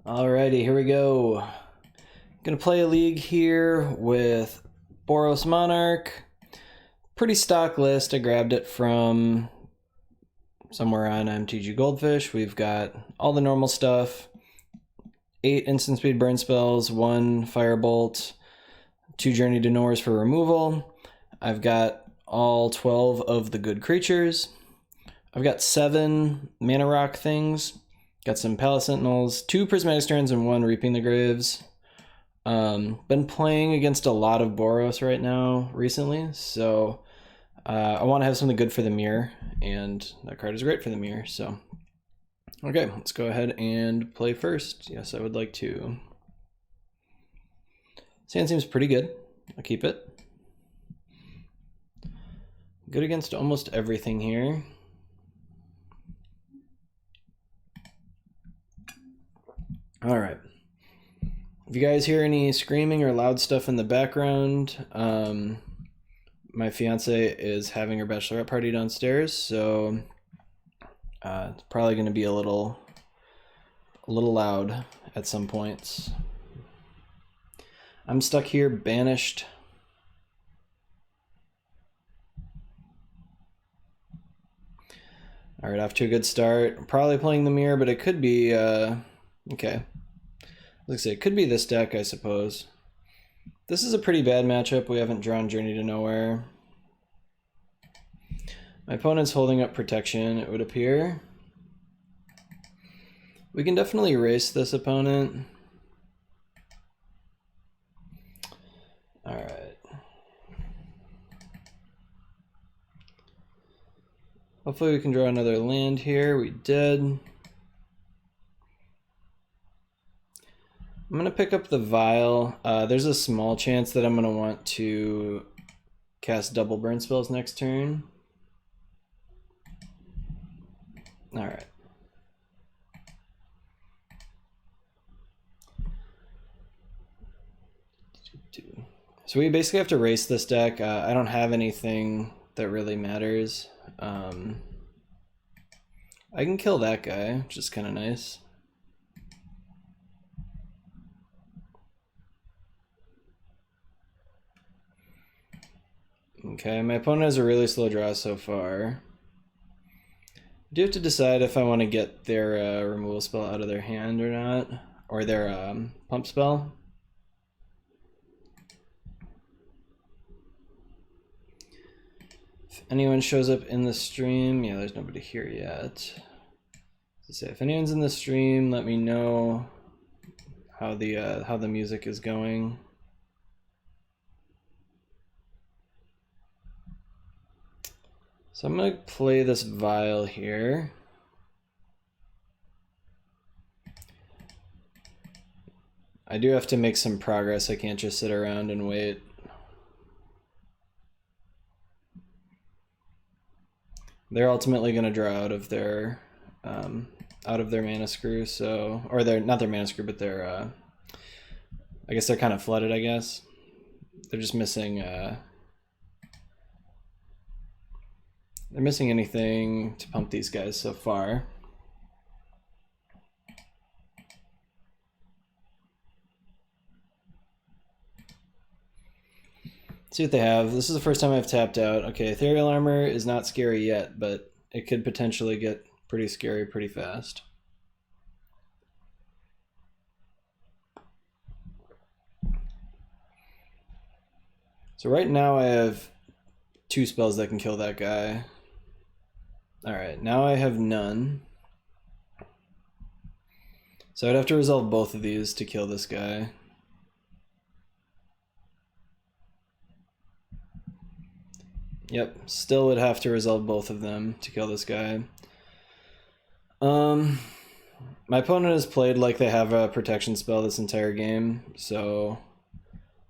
Alrighty, here we go. Gonna play a league here with Boros Monarch. Pretty stock list. I grabbed it from somewhere on MTG Goldfish. We've got all the normal stuff. 8 instant speed burn spells, 1 firebolt, 2 journey to nowheres for removal. I've got all 12 of the good creatures. I've got 7 mana rock things. Got some Palace Sentinels, 2 Prismatic Strands, and 1 Reaping the Graves. Been playing against a lot of Boros right now recently, so I want to have something good for the mirror, and that card is great for the mirror, so. Okay, let's go ahead and play first. Yes, I would like to. Sand seems pretty good. I'll keep it. Good against almost everything here. All right. If you guys hear any screaming or loud stuff in the background, my fiance is having her bachelorette party downstairs, so it's probably going to be a little loud at some points. I'm stuck here, banished. All right, off to a good start. Probably playing the mirror, but it could be okay. Let's say it could be this deck, I suppose. This is a pretty bad matchup. We haven't drawn Journey to Nowhere. My opponent's holding up protection, it would appear. We can definitely erase this opponent. All right. Hopefully we can draw another land here. We did. I'm going to pick up the Vial. There's a small chance that I'm going to want to cast double burn spells next turn. All right. So we basically have to race this deck. I don't have anything that really matters. I can kill that guy, which is kind of nice. Okay, my opponent has a really slow draw so far. I do have to decide if I want to get their removal spell out of their hand or not, or their pump spell. If anyone shows up in the stream, yeah, there's nobody here yet. So if anyone's in the stream, let me know how the music is going. So I'm going to play this Vial here. I do have to make some progress. I can't just sit around and wait. They're ultimately going to draw out of their mana screw, so, or they're not their mana screw, but they're I guess they're kind of flooded, I guess. They're just missing they're missing anything to pump these guys so far. Let's see what they have. This is the first time I've tapped out. Okay, Ethereal Armor is not scary yet, but it could potentially get pretty scary pretty fast. So right now I have 2 spells that can kill that guy. Alright, now I have none. So I'd have to resolve both of these to kill this guy. Yep, still would have to resolve both of them to kill this guy. My opponent has played like they have a protection spell this entire game, so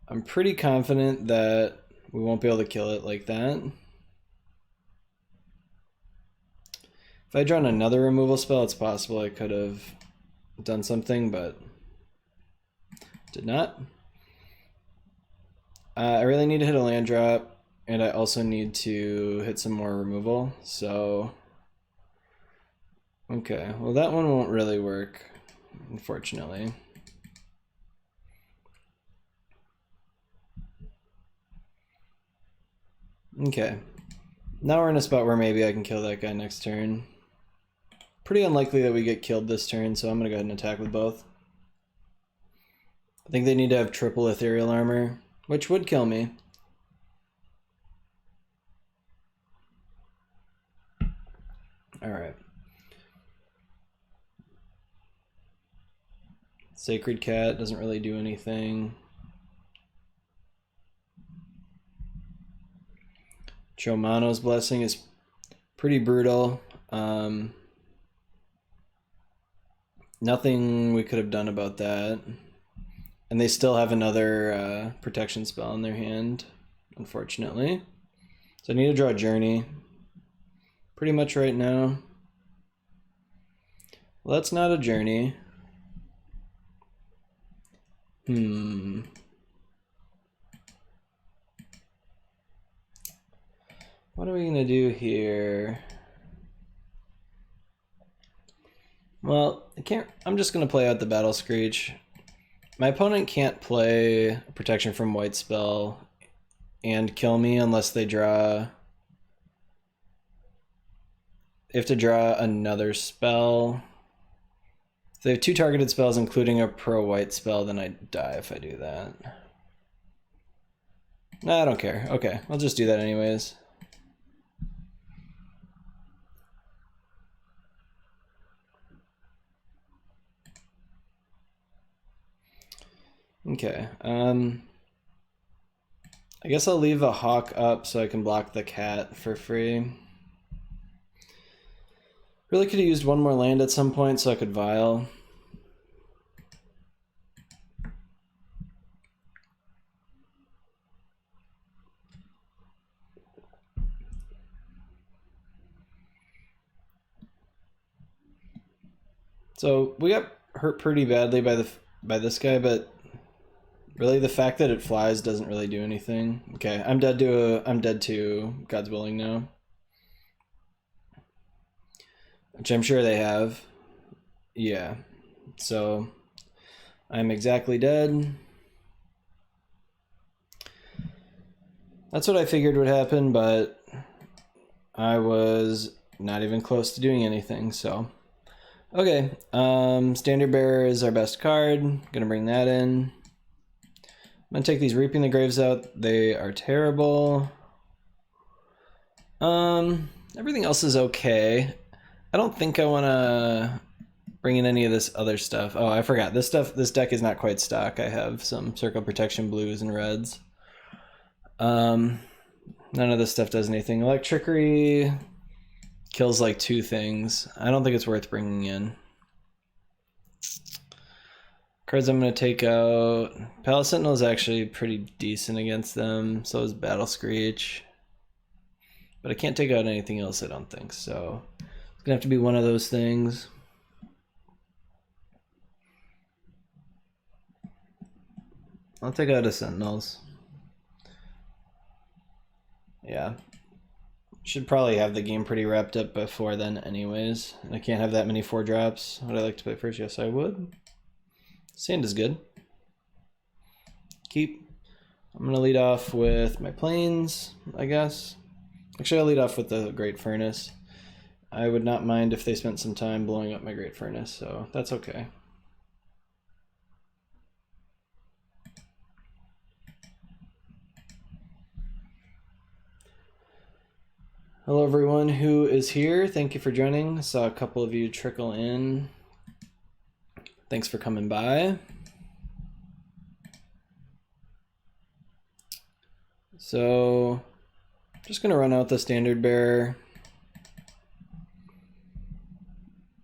I'm pretty confident that we won't be able to kill it like that. If I drawn another removal spell, it's possible I could have done something, but did not. I really need to hit a land drop, and I also need to hit some more removal, so okay, well that one won't really work. unfortunately. Okay. Now we're in a spot where maybe I can kill that guy next turn. Pretty unlikely that we get killed this turn, so I'm going to go ahead and attack with both. I think they need to have triple ethereal armor, which would kill me. Alright. Sacred Cat doesn't really do anything. Chomano's Blessing is pretty brutal. Nothing we could have done about that. And they still have another protection spell in their hand, unfortunately. So I need to draw Journey pretty much right now. Well, that's not a Journey. What are we gonna do here? Well, I'm just gonna play out the Battle Screech. My opponent can't play Protection from White spell and kill me unless they draw... They have to draw another spell. If they have 2 targeted spells, including a pro-white spell, then I die if I do that. Nah, I don't care. Okay, I'll just do that anyways. Okay, I guess I'll leave a hawk up so I can block the cat for free. Really could have used one more land at some point so I could Vial. So we got hurt pretty badly by this guy, but really the fact that it flies doesn't really do anything. Okay, I'm dead to God's Willing now. Which I'm sure they have. Yeah. So I'm exactly dead. That's what I figured would happen, but I was not even close to doing anything, so. Okay, Standard Bearer is our best card. Gonna bring that in. I'm gonna take these Reaping the Graves out. They are terrible. Everything else is okay. I don't think I want to bring in any of this other stuff. Oh, I forgot. This deck is not quite stock. I have some Circle Protection blues and reds. None of this stuff does anything. Electrickery kills like 2 things. I don't think it's worth bringing in. Cards I'm going to take out. Palace Sentinel is actually pretty decent against them. So is Battle Screech. But I can't take out anything else, I don't think. So it's going to have to be one of those things. I'll take out a Sentinels. Yeah. Should probably have the game pretty wrapped up before then anyways. I can't have that many 4-drops. Would I like to play first? Yes, I would. Sand is good. Keep. I'm going to lead off with my Plains, I guess. Actually, I'll lead off with the Great Furnace. I would not mind if they spent some time blowing up my Great Furnace, so that's okay. Hello everyone who is here. Thank you for joining. I saw a couple of you trickle in. Thanks for coming by. So, just gonna run out the Standard Bearer.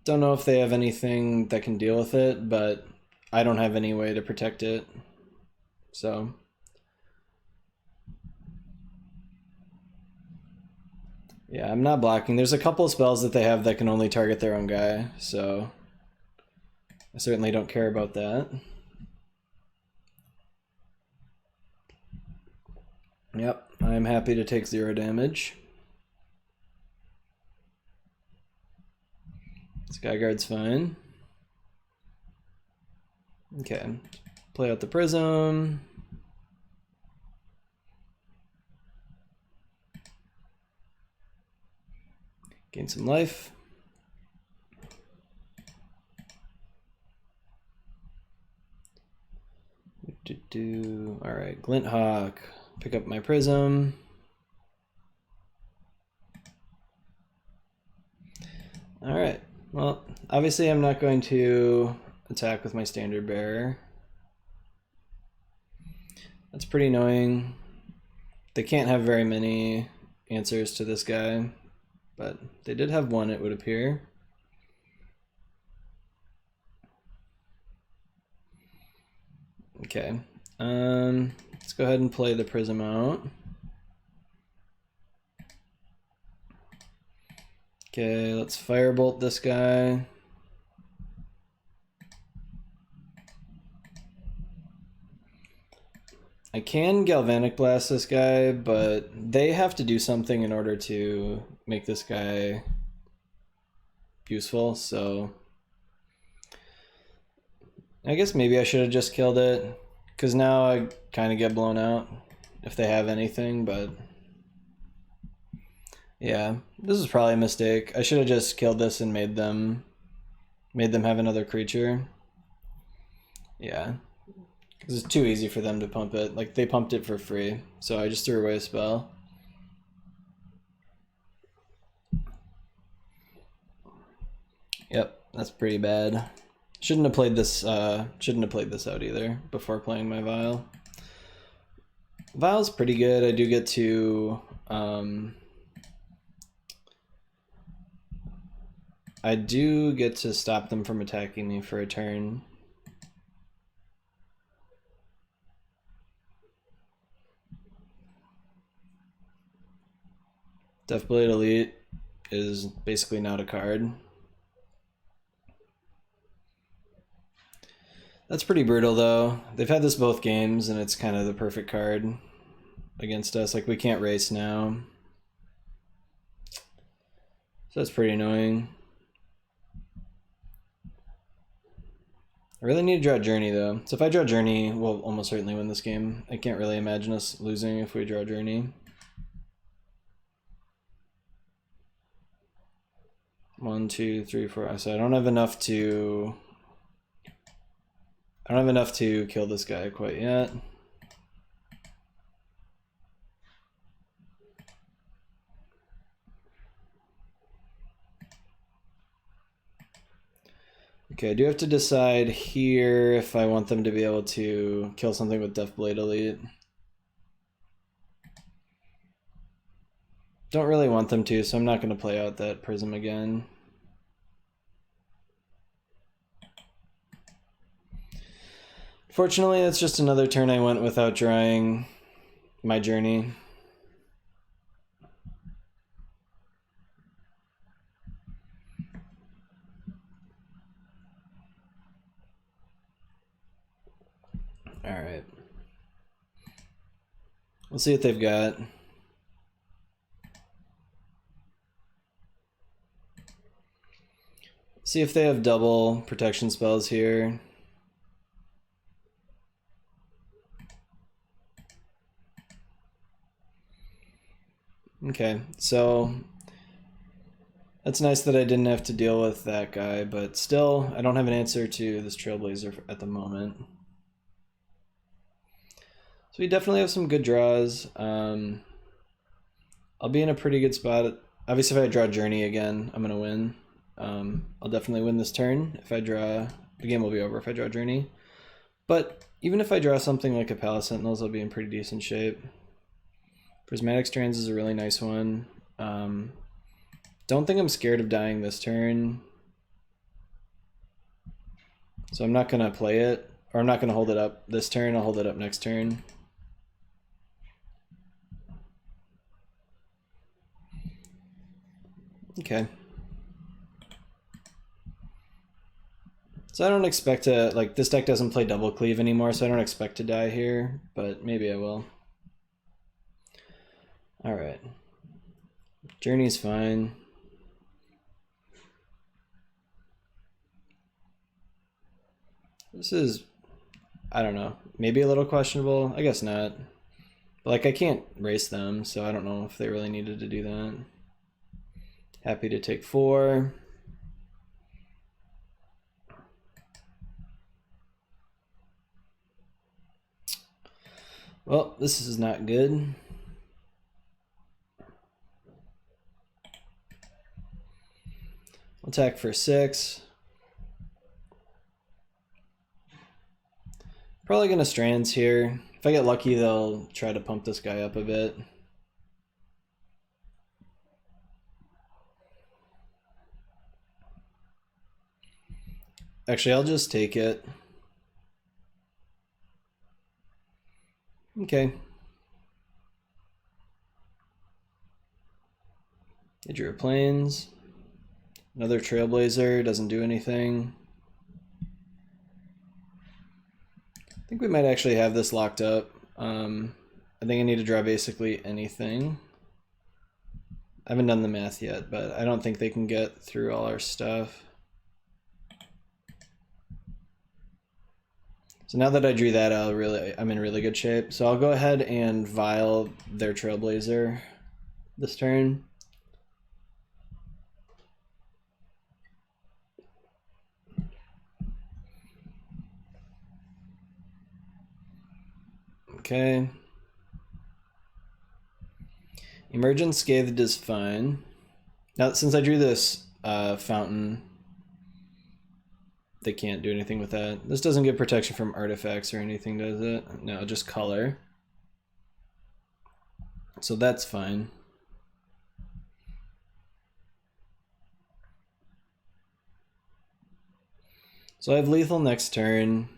Don't know if they have anything that can deal with it, but I don't have any way to protect it. So, yeah, I'm not blocking. There's a couple of spells that they have that can only target their own guy, so I certainly don't care about that. Yep, I'm happy to take 0 damage. Skyguard's fine. Okay, play out the prism. Gain some life. All right, Glint Hawk. Pick up my prism. All right, well, obviously I'm not going to attack with my standard bearer. That's pretty annoying. They can't have very many answers to this guy, but they did have one, it would appear. Okay, let's go ahead and play the prism out. Okay, let's firebolt this guy. I can galvanic blast this guy, but they have to do something in order to make this guy useful, so I guess maybe I should have just killed it, because now I kind of get blown out if they have anything, but yeah, this is probably a mistake. I should have just killed this and made them have another creature. Yeah. Because it's too easy for them to pump it. Like, they pumped it for free, so I just threw away a spell. Yep, that's pretty bad. Shouldn't have played this out either before playing my Vial. Vial's pretty good. I do get to stop them from attacking me for a turn. Deathblade Elite is basically not a card. That's pretty brutal though. They've had this both games and it's kind of the perfect card against us. Like, we can't race now. So that's pretty annoying. I really need to draw Journey though. So if I draw Journey, we'll almost certainly win this game. I can't really imagine us losing if we draw Journey. 1, 2, 3, 4. So I don't have enough to kill this guy quite yet. Okay, I do have to decide here if I want them to be able to kill something with Deathblade Elite. Don't really want them to, so I'm not going to play out that prism again. Fortunately, that's just another turn I went without drawing my Journey. All right. We'll see what they've got. See if they have double protection spells here. Okay, so that's nice that I didn't have to deal with that guy, but still, I don't have an answer to this Trailblazer at the moment. So we definitely have some good draws. I'll be in a pretty good spot. Obviously, if I draw Journey again, I'm going to win. I'll definitely win this turn. If I draw, the game will be over if I draw Journey. But even if I draw something like a Palace Sentinels, I'll be in pretty decent shape. Prismatic Strands is a really nice one. Don't think I'm scared of dying this turn. So I'm not going to play it, or I'm not going to hold it up this turn. I'll hold it up next turn. Okay. So I don't expect to, like, this deck doesn't play double cleave anymore, so I don't expect to die here, but maybe I will. All right. Journey's fine. This is I don't know. Maybe a little questionable. I guess not. But like, I can't race them, so I don't know if they really needed to do that. Happy to take 4. Well, this is not good. Attack for 6. Probably gonna strands here. If I get lucky, they'll try to pump this guy up a bit. Actually, I'll just take it. Okay. They drew planes. Another Trailblazer, doesn't do anything. I think we might actually have this locked up. I think I need to draw basically anything. I haven't done the math yet, but I don't think they can get through all our stuff. So now that I drew that, I'm in really good shape. So I'll go ahead and vial their Trailblazer this turn. Okay. Emergent Scathed is fine. Now, since I drew this fountain, they can't do anything with that. This doesn't get protection from artifacts or anything, does it? No, just color. So that's fine. So I have lethal next turn,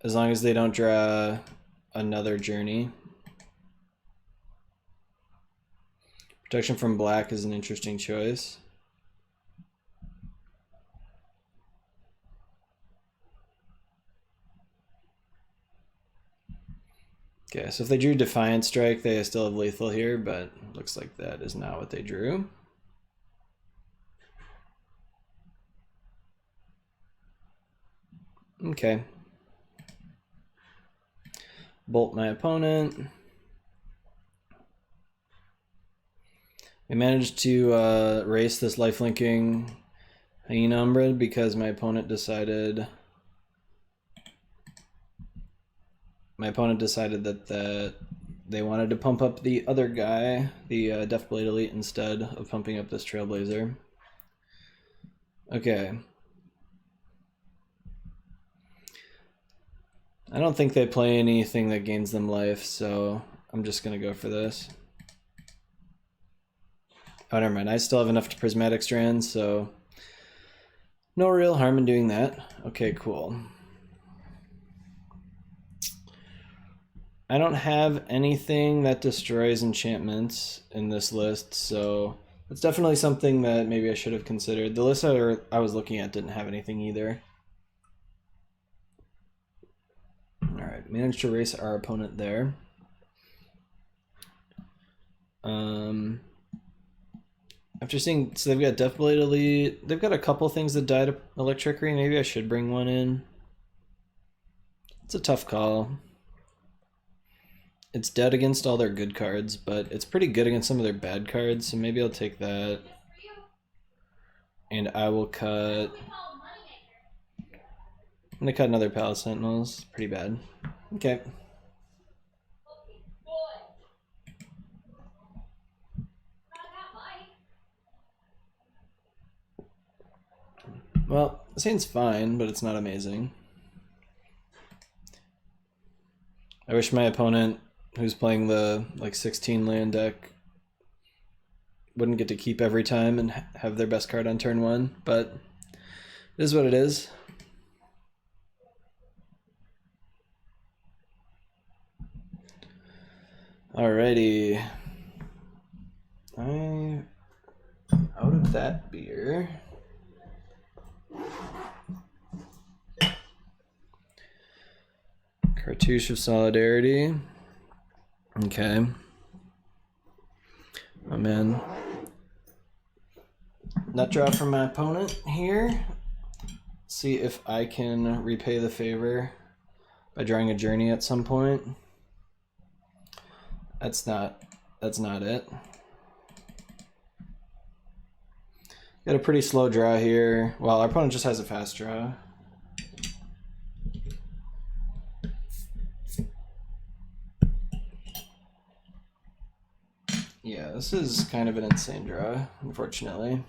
as long as they don't draw another journey. Protection from black is an interesting choice. Okay, so if they drew Defiant Strike, they still have lethal here, but looks like that is not what they drew. Okay. Bolt my opponent. We managed to race this lifelinking Hyena Umbra because my opponent decided that they wanted to pump up the other guy, the Deathblade Elite, instead of pumping up this Trailblazer. Okay. I don't think they play anything that gains them life, so I'm just gonna go for this. Oh, never mind. I still have enough to Prismatic Strand, so no real harm in doing that. Okay, cool. I don't have anything that destroys enchantments in this list, so it's definitely something that maybe I should have considered. The list I was looking at didn't have anything either. Alright, managed to erase our opponent there. After seeing, so they've got Deathblade Elite, they've got a couple things that died of Electricity. Maybe I should bring one in. It's a tough call. It's dead against all their good cards, but it's pretty good against some of their bad cards, so maybe I'll take that. And I will cut... I'm gonna cut another Palace Sentinels. Pretty bad. Okay. Well, this hand's fine, but it's not amazing. I wish my opponent, who's playing the like 16 land deck, wouldn't get to keep every time and have their best card on turn 1, but it is what it is. Alrighty. I'm out of that beer. Cartouche of Solidarity. Okay. I'm in. Nut draw from my opponent here. See if I can repay the favor by drawing a journey at some point. That's not it. Got a pretty slow draw here. Well, our opponent just has a fast draw. Yeah, this is kind of an insane draw, unfortunately.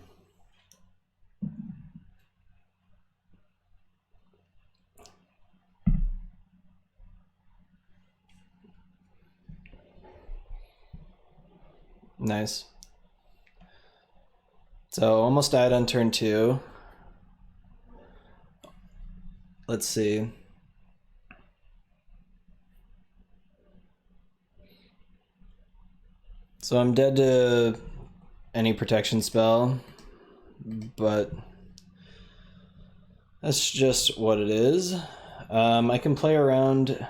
Nice. So almost died on turn 2. Let's see. So I'm dead to any protection spell, but that's just what it is. I can play around.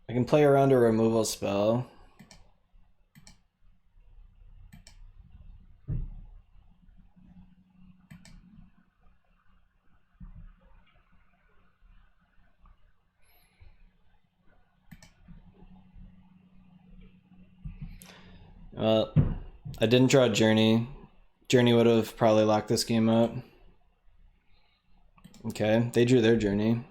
I can play around a removal spell. I didn't draw Journey. Journey would have probably locked this game up. Okay, they drew their Journey.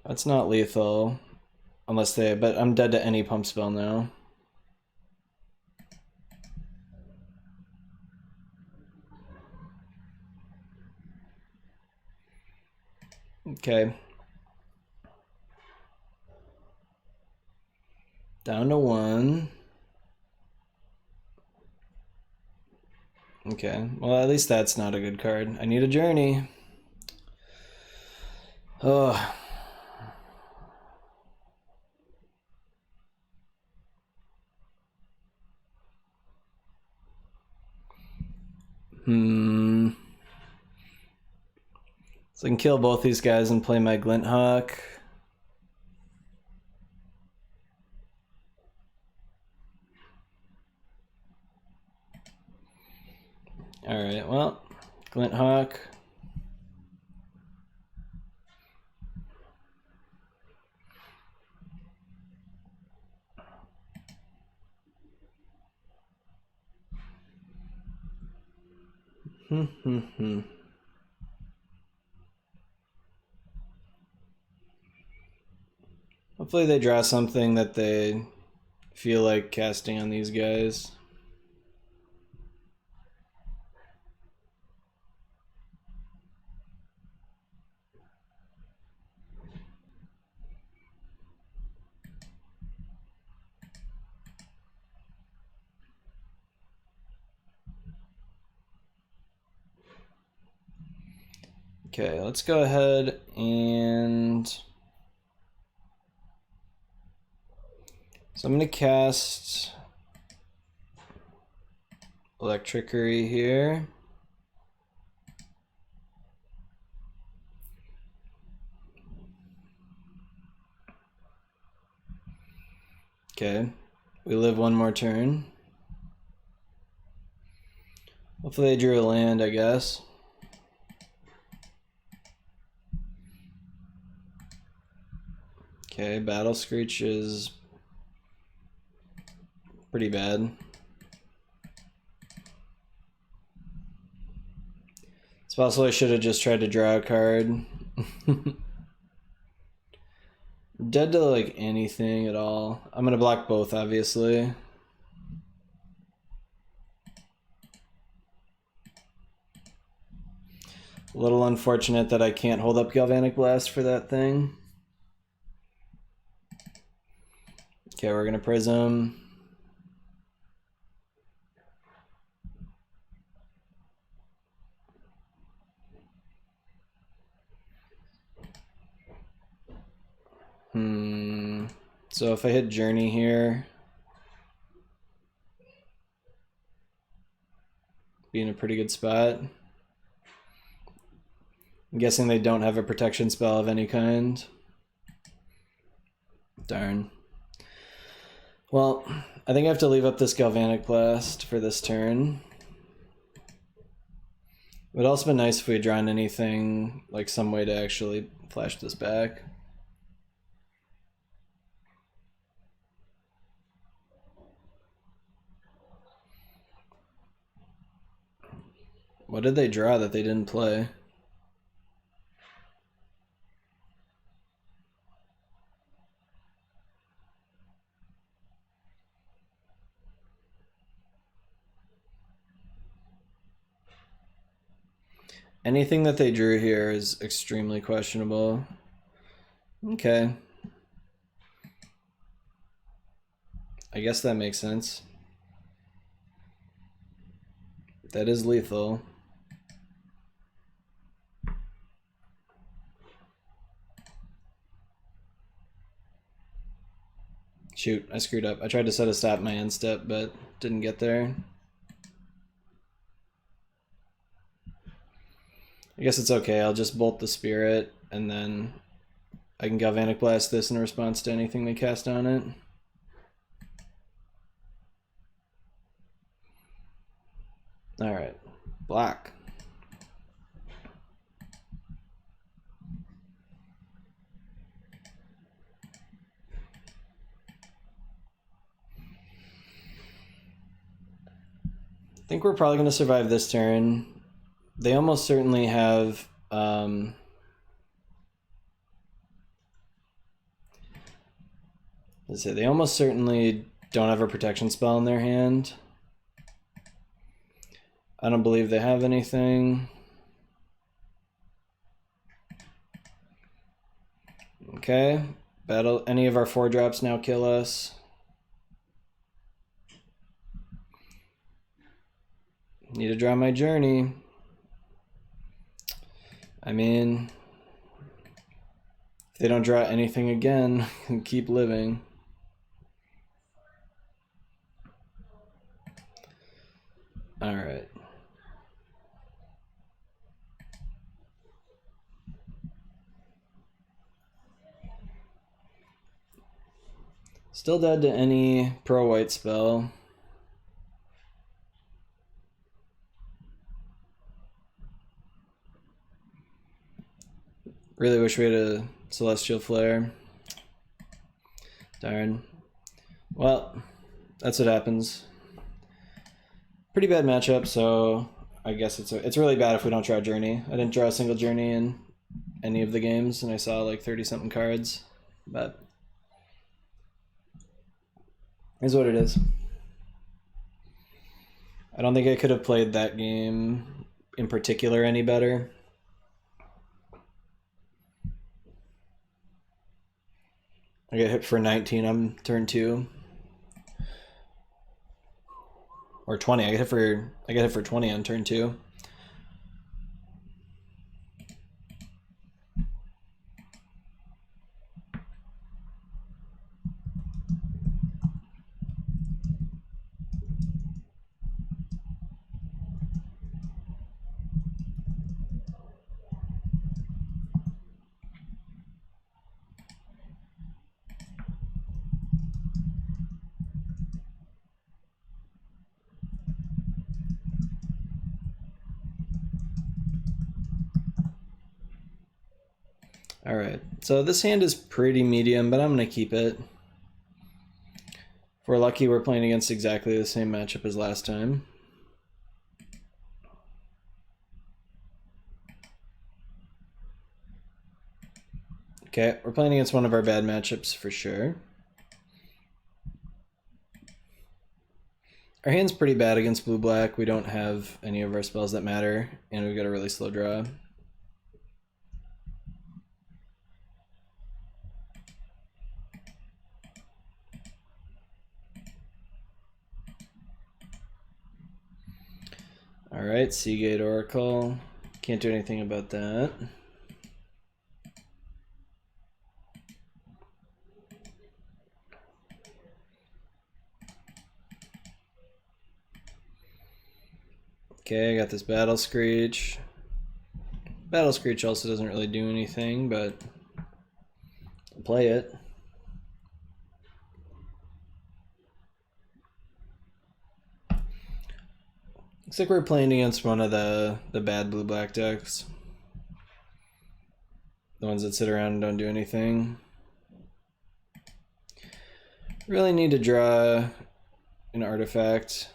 That's not lethal, unless they, but I'm dead to any pump spell now. Okay. Down to 1. Okay, well at least that's not a good card. I need a Journey. Oh. So I can kill both these guys and play my Glint Hawk. Alright, well, Glint Hawk. Hopefully they draw something that they feel like casting on these guys. Okay, let's go ahead and... So I'm going to cast Electrickery here. Okay, we live one more turn. Hopefully they drew a land, I guess. Okay, Battle Screech is pretty bad. It's possible I should have just tried to draw a card. Dead to like anything at all. I'm gonna block both, obviously. A little unfortunate that I can't hold up Galvanic Blast for that thing. Okay, we're gonna Prism. So if I hit Journey here, be in a pretty good spot. I'm guessing they don't have a protection spell of any kind. Darn. Well, I think I have to leave up this Galvanic Blast for this turn. Would also been nice if we had drawn anything, like some way to actually flash this back. What did they draw that they didn't play? Anything that they drew here is extremely questionable. Okay. I guess that makes sense. That is lethal. Shoot, I screwed up. I tried to set a stop my end step, but didn't get there. I guess it's okay. I'll just bolt the spirit, and then I can Galvanic Blast this in response to anything they cast on it. Alright, block. I think we're probably going to survive this turn. They almost certainly have let's say they almost certainly don't have a protection spell in their hand. I don't believe they have anything. Okay, battle. Any of our 4-drops now kill us. Need to draw my journey. I mean, if they don't draw anything again, keep living. All right. Still dead to any pro-white spell. Really wish we had a Celestial Flare. Darn. Well, that's what happens. Pretty bad matchup, so I guess it's really bad if we don't draw Journey. I didn't draw a single Journey in any of the games, and I saw like 30-something cards, but is what it is. I don't think I could have played that game in particular any better. I get hit for 19 on turn 2. Or 20. I get hit for 20 on turn 2. Alright, so this hand is pretty medium, but I'm going to keep it. If we're lucky, we're playing against exactly the same matchup as last time. Okay, we're playing against one of our bad matchups for sure. Our hand's pretty bad against blue-black. We don't have any of our spells that matter, and we've got a really slow draw. Alright, Seagate Oracle. Can't do anything about that. Okay, I got this Battle Screech. Battle Screech also doesn't really do anything, but I'll play it. Looks like we're playing against one of the bad blue-black decks. The ones that sit around and don't do anything. Really need to draw an artifact.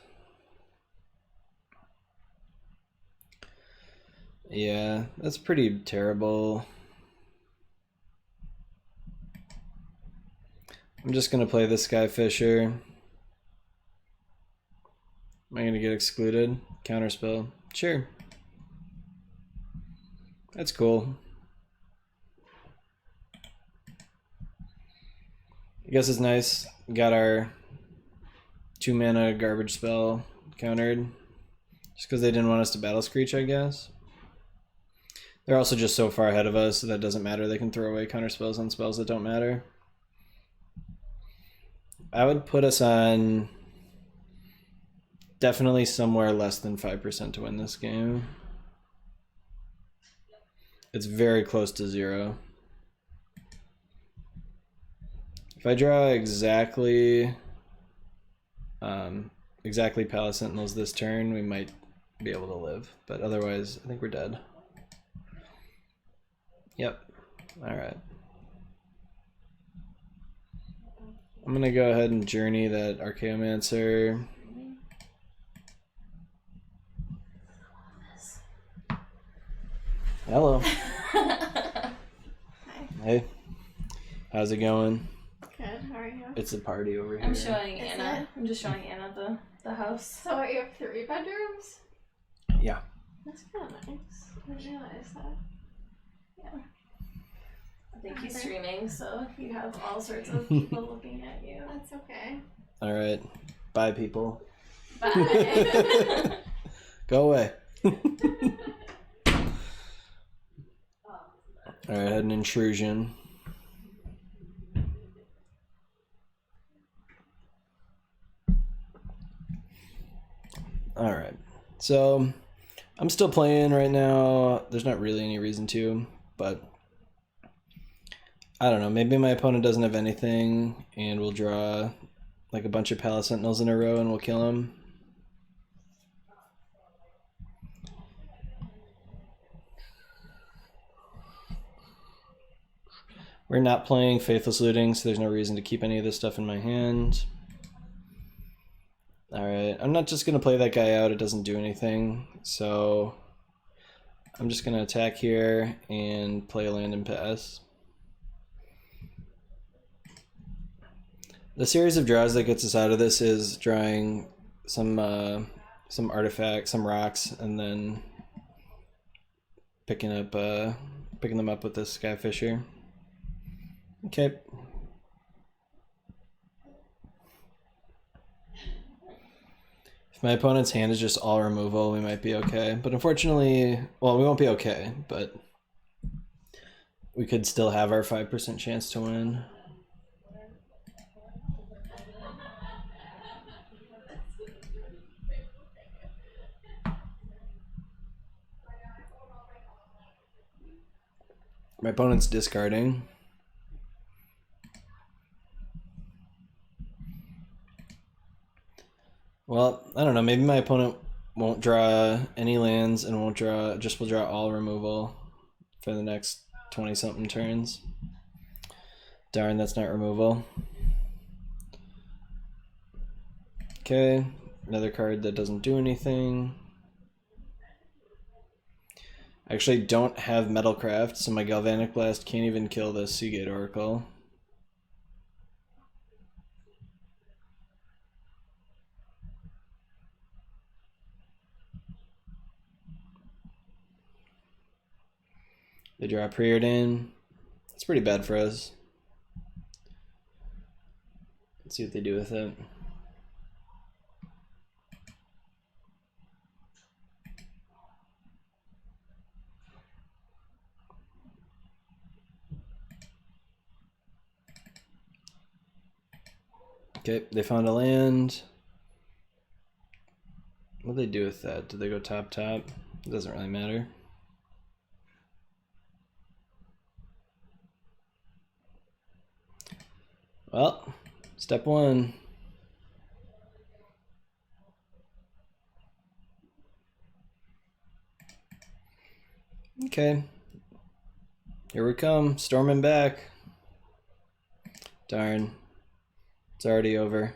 Yeah, that's pretty terrible. I'm just gonna play the Skyfisher. Am I gonna get excluded? Counterspell. Sure. That's cool. I guess it's nice. Got our 2-mana garbage spell countered. Just because they didn't want us to Battle Screech, I guess. They're also just so far ahead of us, so that doesn't matter. They can throw away counterspells on spells that don't matter. I would put us on definitely somewhere less than 5% to win this game. It's very close to 0. If I draw exactly Palace Sentinels this turn, we might be able to live, but otherwise I think we're dead. Yep. All right. I'm gonna go ahead and journey that Archaeomancer. Hello. Hi. Hey. How's it going? Good, how are you? It's a party over here. I'm showing Anna. I'm just showing Anna the house. So you have 3 bedrooms? Yeah. That's kind of nice. I didn't realize that. Yeah. I think he's streaming, so you have all sorts of people looking at you. That's okay. All right. Bye, people. Bye. Go away. All right, I had an intrusion. All right, so I'm still playing right now. There's not really any reason to, but I don't know. Maybe my opponent doesn't have anything, and we'll draw like a bunch of Palace Sentinels in a row, and we'll kill him. We're not playing Faithless Looting, so there's no reason to keep any of this stuff in my hand. Alright, I'm not just going to play that guy out, it doesn't do anything, so I'm just going to attack here and play a land and pass. The series of draws that gets us out of this is drawing some artifacts, some rocks, and then picking them up with this Skyfisher. Okay. If my opponent's hand is just all removal, we might be okay. But unfortunately, well, we won't be okay, but we could still have our 5% chance to win. My opponent's discarding. Well, I don't know, maybe my opponent won't draw any lands and won't draw, just will draw all removal for the next 20-something turns. Darn, that's not removal. Okay, another card that doesn't do anything. I actually don't have Metalcraft, so my Galvanic Blast can't even kill the Seagate Oracle. They draw Preordain. It's pretty bad for us. Let's see what they do with it. Okay, they found a land. What do they do with that? Do they go top top? It doesn't really matter. Well, step one. Okay. Here we come, storming back. Darn. It's already over.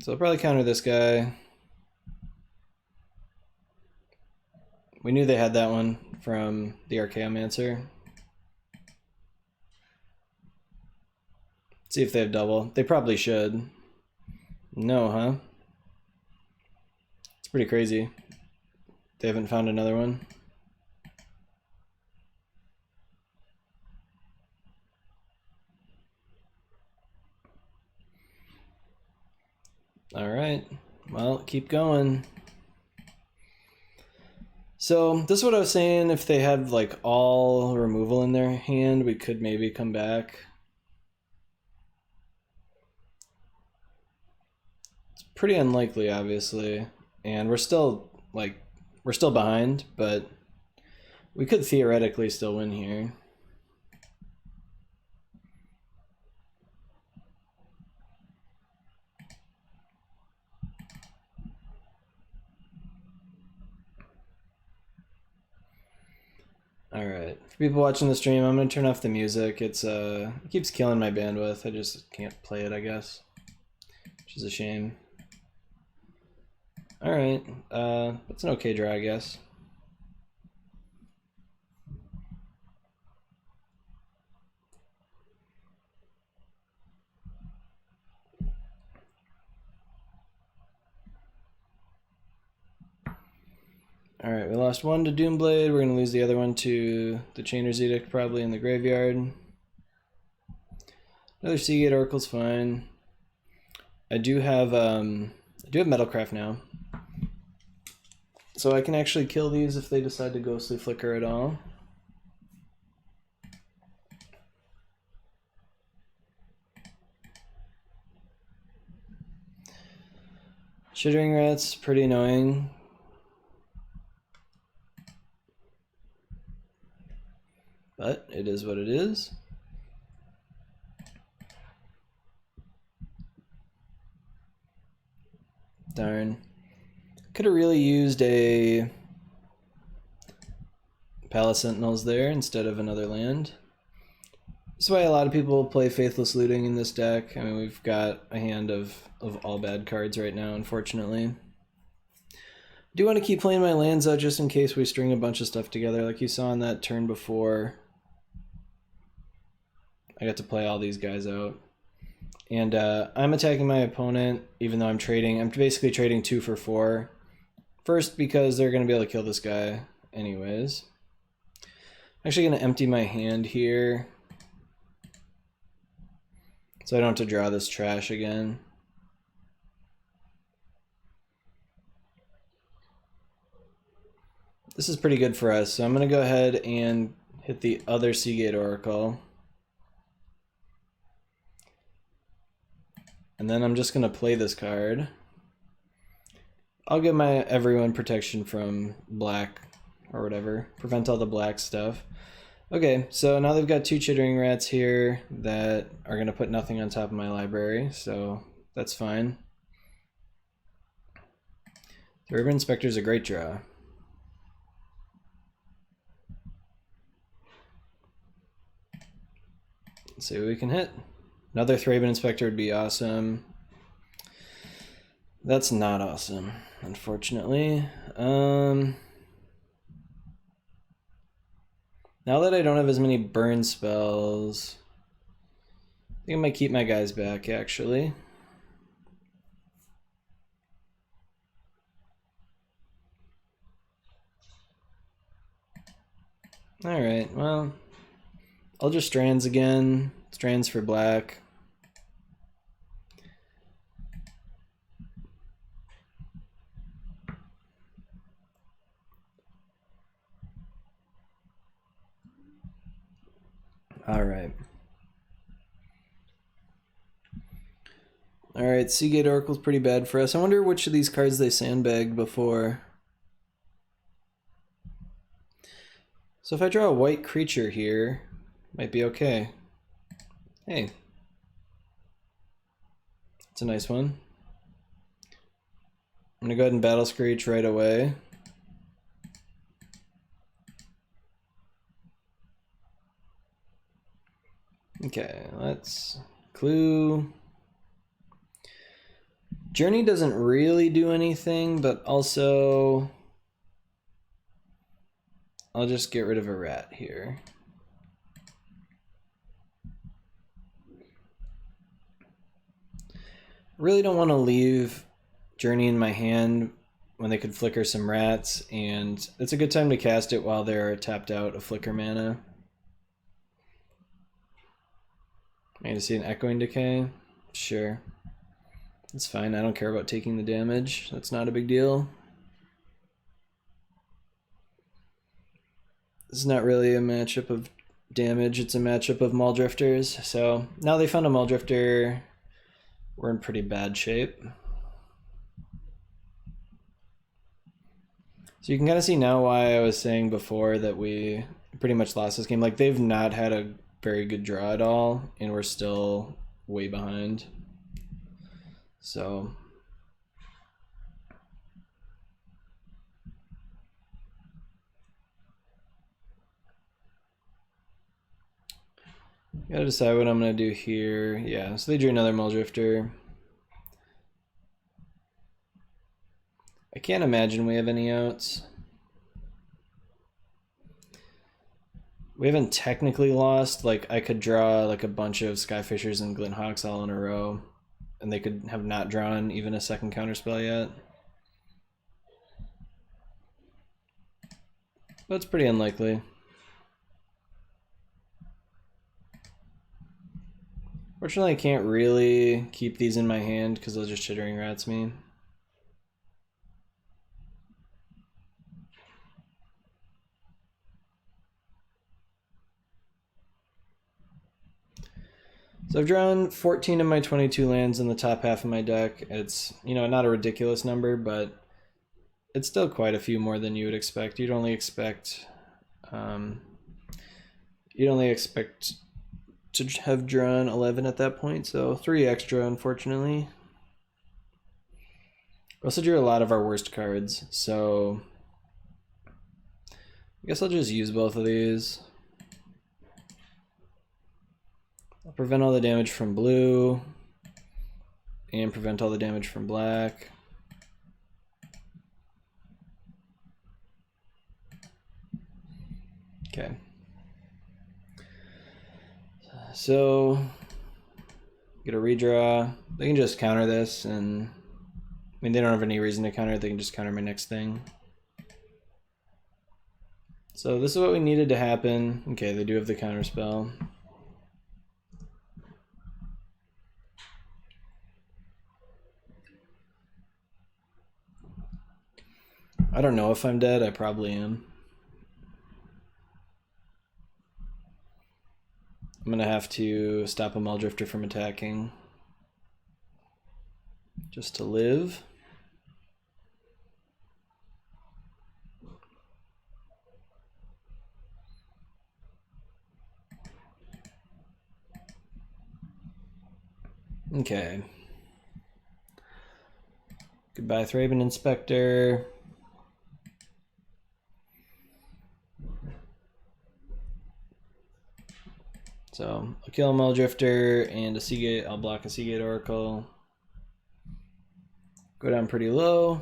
So I'll probably counter this guy. We knew they had that one from the Archaeomancer. See if they have double. They probably should. No, huh? It's pretty crazy. They haven't found another one. All right. Well, keep going. So this is what I was saying. If they had like all removal in their hand, we could maybe come back. It's pretty unlikely, obviously, and we're still behind, but we could theoretically still win here. All right, for people watching the stream, I'm gonna turn off the music. It keeps killing my bandwidth. I just can't play it, I guess, which is a shame. All right, that's an okay draw, I guess. All right, we lost one to Doomblade. We're gonna lose the other one to the Chainer's Edict, probably in the graveyard. Another Seagate Oracle's fine. I do have Metalcraft now, so I can actually kill these if they decide to Ghostly Flicker at all. Chittering Rat's pretty annoying. But it is what it is. Darn. Could have really used a Palace Sentinels there instead of another land. That's why a lot of people play Faithless Looting in this deck. I mean, we've got a hand of all bad cards right now, unfortunately. I do want to keep playing my lands out just in case we string a bunch of stuff together, like you saw on that turn before. I got to play all these guys out. And I'm attacking my opponent, even though I'm trading. I'm basically trading 2 for 4. First, because they're going to be able to kill this guy anyways. I'm actually going to empty my hand here, so I don't have to draw this trash again. This is pretty good for us, so I'm going to go ahead and hit the other Seagate Oracle. And then I'm just going to play this card. I'll give my everyone protection from black or whatever. Prevent all the black stuff. Okay, so now they've got 2 Chittering Rats here that are going to put nothing on top of my library, so that's fine. The Urban Inspector is a great draw. Let's see what we can hit. Another Thraben Inspector would be awesome. That's not awesome, unfortunately. Now that I don't have as many burn spells, I think I might keep my guys back, actually. Alright, well, I'll just Strands again. Strands for black. Alright. Alright, Seagate Oracle's pretty bad for us. I wonder which of these cards they sandbagged before. So if I draw a white creature here, might be okay. Hey. It's a nice one. I'm gonna go ahead and Battle Screech right away. Okay, let's clue. Journey doesn't really do anything, but also I'll just get rid of a rat here. Really don't want to leave Journey in my hand when they could flicker some rats, and it's a good time to cast it while they're tapped out of flicker mana. Am I going to see an Echoing Decay? Sure. It's fine, I don't care about taking the damage. That's not a big deal. This is not really a matchup of damage, it's a matchup of Muldrifters. So now they found a Muldrifter, we're in pretty bad shape. So you can kind of see now why I was saying before that we pretty much lost this game. Like, they've not had a very good draw at all, and we're still way behind. So gotta decide what I'm gonna do here. Yeah, so they drew another Muldrifter. I can't imagine we have any outs. We haven't technically lost. Like, I could draw like a bunch of Skyfishers and Glinthawks all in a row, and they could have not drawn even a second counterspell yet. But it's pretty unlikely. Fortunately, I can't really keep these in my hand because they'll just Chittering Rats me. So I've drawn 14 of my 22 lands in the top half of my deck. It's, you know, not a ridiculous number, but it's still quite a few more than you would expect. You'd only expect to have drawn 11 at that point, so 3 extra, unfortunately. We also drew a lot of our worst cards, so I guess I'll just use both of these. I'll prevent all the damage from blue and prevent all the damage from black. Okay. So get a redraw. They can just counter this, and I mean, they don't have any reason to counter it. They can just counter my next thing. So this is what we needed to happen. Okay, they do have the counter spell. I don't know if I'm dead. I probably am. I'm gonna have to stop a Muldrifter from attacking just to live. Okay. Goodbye, Thraben Inspector. So I'll kill a Muldrifter and a Seagate. I'll block a Seagate Oracle. Go down pretty low.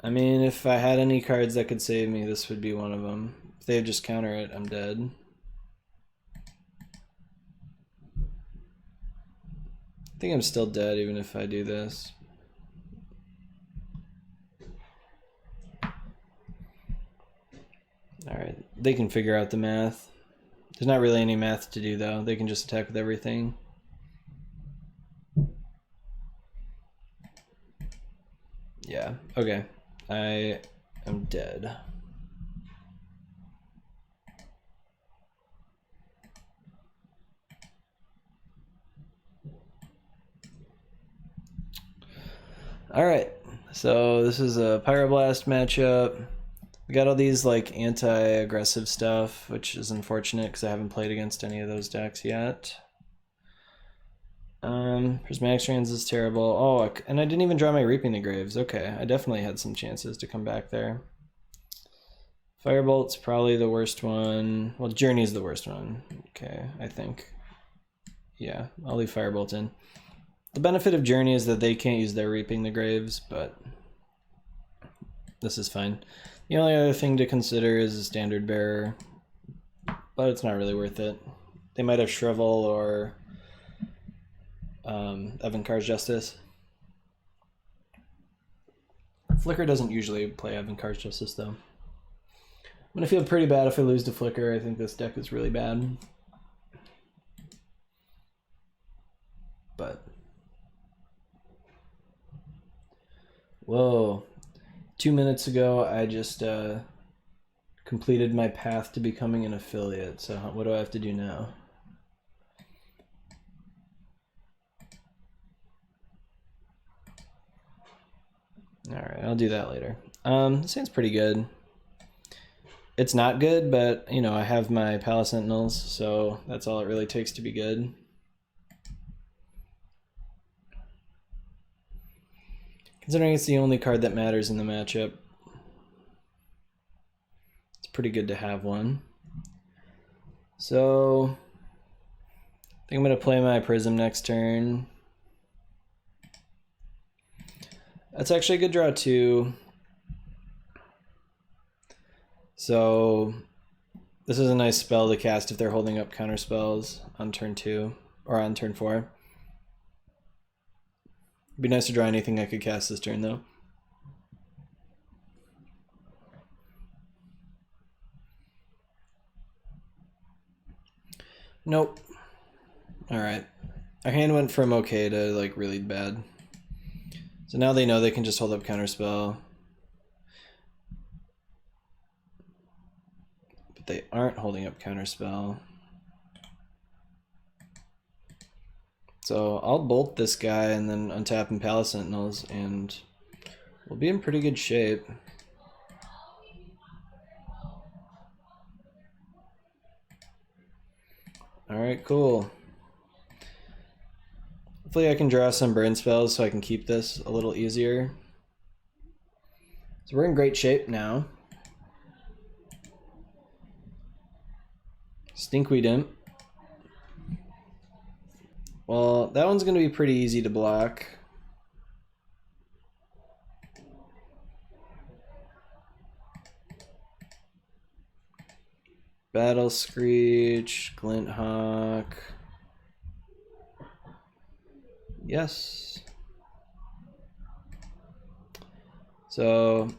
I mean, if I had any cards that could save me, this would be one of them. If they just counter it, I'm dead. I think I'm still dead even if I do this. Alright, they can figure out the math. There's not really any math to do though. They can just attack with everything. Yeah, okay. I am dead. Alright, so this is a Pyroblast matchup. We got all these like anti-aggressive stuff, which is unfortunate because I haven't played against any of those decks yet. Prismatic Strands is terrible. Oh, and I didn't even draw my Reaping the Graves. Okay, I definitely had some chances to come back there. Firebolt's probably the worst one. Well, Journey's the worst one. Okay, I think. Yeah, I'll leave Firebolt in. The benefit of Journey is that they can't use their Reaping the Graves, but this is fine. The only other thing to consider is a Standard Bearer, but it's not really worth it. They might have Shrivel or Evankar's Justice. Flicker doesn't usually play Evankar's Justice, though. I'm gonna feel pretty bad if I lose to Flicker. I think this deck is really bad. But whoa, 2 minutes ago I just completed my path to becoming an affiliate. So what do I have to do now? All right, I'll do that later. This hand's pretty good. It's not good, but you know, I have my Palace Sentinels, so that's all it really takes to be good. Considering it's the only card that matters in the matchup, it's pretty good to have one. So I think I'm gonna play my Prism next turn. That's actually a good draw too. So this is a nice spell to cast if they're holding up counter spells on turn 2 or on turn 4. It'd be nice to draw anything I could cast this turn though. Nope. Alright. Our hand went from okay to like really bad. So now they know they can just hold up counterspell. But they aren't holding up counterspell. So I'll bolt this guy and then untap and Palace Sentinels and we'll be in pretty good shape. Alright, cool. Hopefully I can draw some burn spells so I can keep this a little easier. So we're in great shape now. Stinkweed Imp. Well, that one's going to be pretty easy to block. Battle Screech, Glint Hawk. Yes. So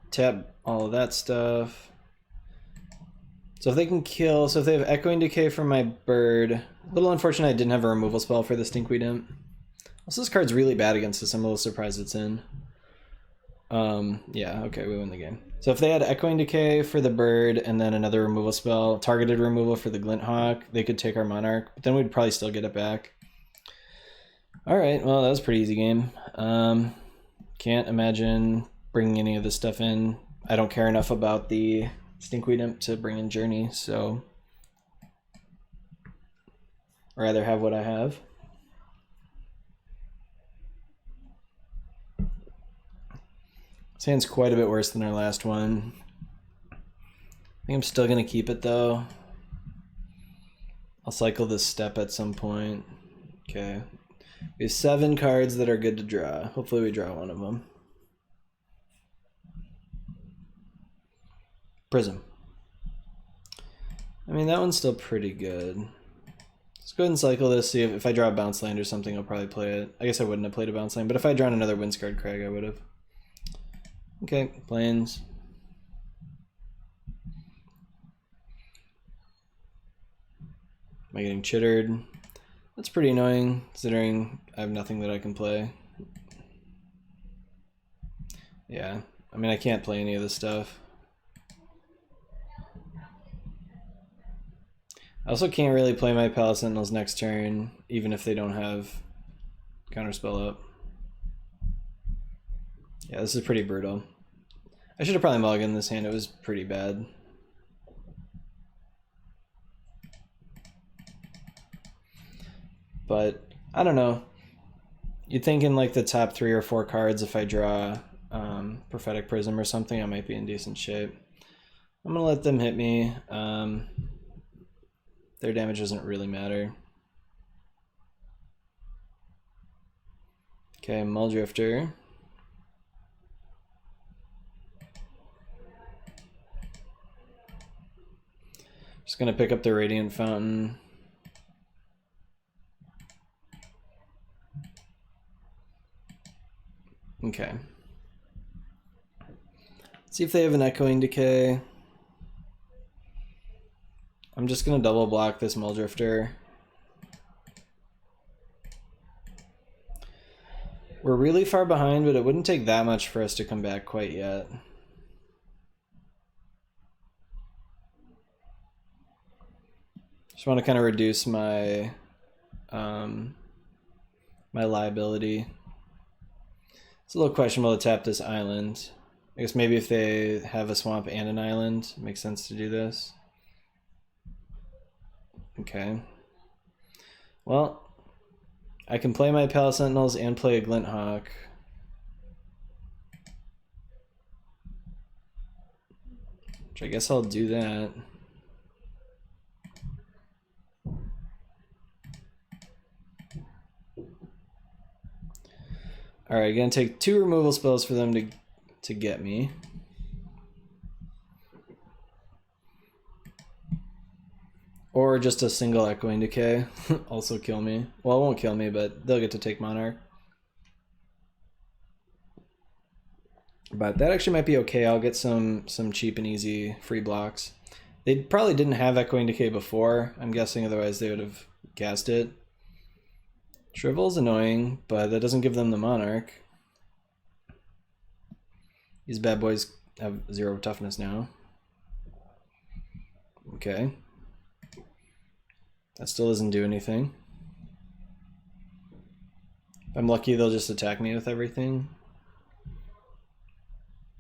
tap all of that stuff. So if they can kill, so if they have Echoing Decay from my bird, a little unfortunate I didn't have a removal spell for the Stinkweed Imp. Also, this card's really bad against us. I'm a little surprised it's in. Yeah, okay, we win the game. So if they had Echoing Decay for the bird and then another removal spell, targeted removal for the Glint Hawk, they could take our Monarch, but then we'd probably still get it back. Alright, well, that was a pretty easy game. Can't imagine bringing any of this stuff in. I don't care enough about the Stinkweed Imp to bring in Journey, so I'd rather have what I have. This hand's quite a bit worse than our last one. I think I'm still going to keep it, though. I'll cycle this step at some point. Okay. We have 7 cards that are good to draw. Hopefully we draw one of them. Prism. I mean, that one's still pretty good. Let's go ahead and cycle this, see if I draw a bounce land or something, I'll probably play it. I guess I wouldn't have played a bounce land, but if I drawn another Windscarred Crag, I would have. Okay, plains. Am I getting chittered? That's pretty annoying, considering I have nothing that I can play. Yeah, I mean, I can't play any of this stuff. I also can't really play my Palace Sentinels next turn, even if they don't have Counterspell up. Yeah, this is pretty brutal. I should have probably mulliganed this hand, it was pretty bad. But, I don't know. You'd think in like the top 3 or 4 cards, if I draw Prophetic Prism or something, I might be in decent shape. I'm gonna let them hit me. Their damage doesn't really matter. Okay, Muldrifter. Just gonna pick up the Radiant Fountain. Okay. See if they have an Echoing Decay. I'm just gonna double block this Muldrifter. We're really far behind, but it wouldn't take that much for us to come back quite yet. Just want to kind of reduce my my liability. It's a little questionable to tap this island. I guess maybe if they have a swamp and an island, it makes sense to do this. Okay. Well, I can play my Palace Sentinels and play a Glint Hawk. Which I guess I'll do that. Alright, gonna take 2 removal spells for them to get me. Or just a single Echoing Decay. Also kill me. Well, it won't kill me, but they'll get to take Monarch. But that actually might be okay. I'll get some cheap and easy free blocks. They probably didn't have Echoing Decay before, I'm guessing, otherwise they would have cast it. Shrivel's annoying, but that doesn't give them the Monarch. These bad boys have 0 toughness now. Okay. That still doesn't do anything. If I'm lucky, they'll just attack me with everything.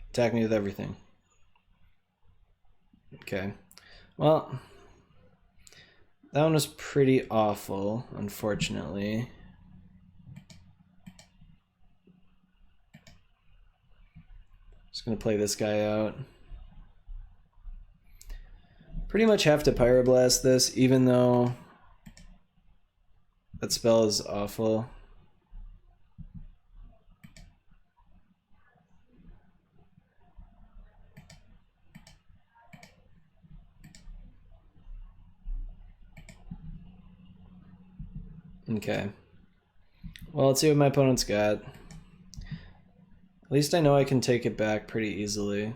Attack me with everything. Okay. Well, that one was pretty awful, unfortunately. Just gonna play this guy out. Pretty much have to Pyroblast this, even though that spell is awful. Okay. Well, let's see what my opponent's got. At least I know I can take it back pretty easily.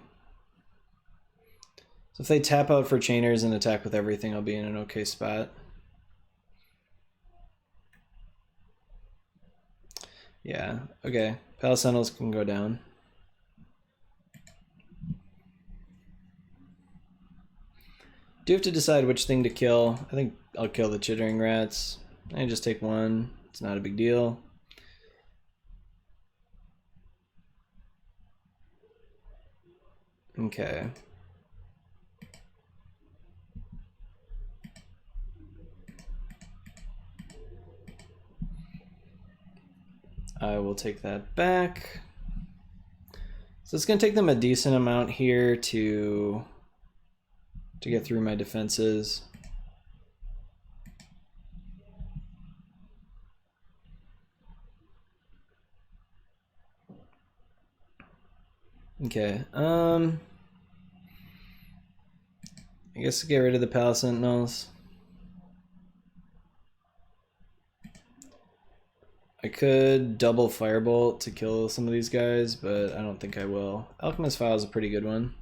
So if they tap out for Chainers and attack with everything, I'll be in an okay spot. Yeah, okay. Palace Sentinels can go down. Do have to decide which thing to kill. I think I'll kill the Chittering Rats. I just take 1. It's not a big deal. Okay. I will take that back. So it's going to take them a decent amount here to get through my defenses. Okay, I guess get rid of the Palace Sentinels. I could double Firebolt to kill some of these guys, but I don't think I will. Alchemist File is a pretty good one.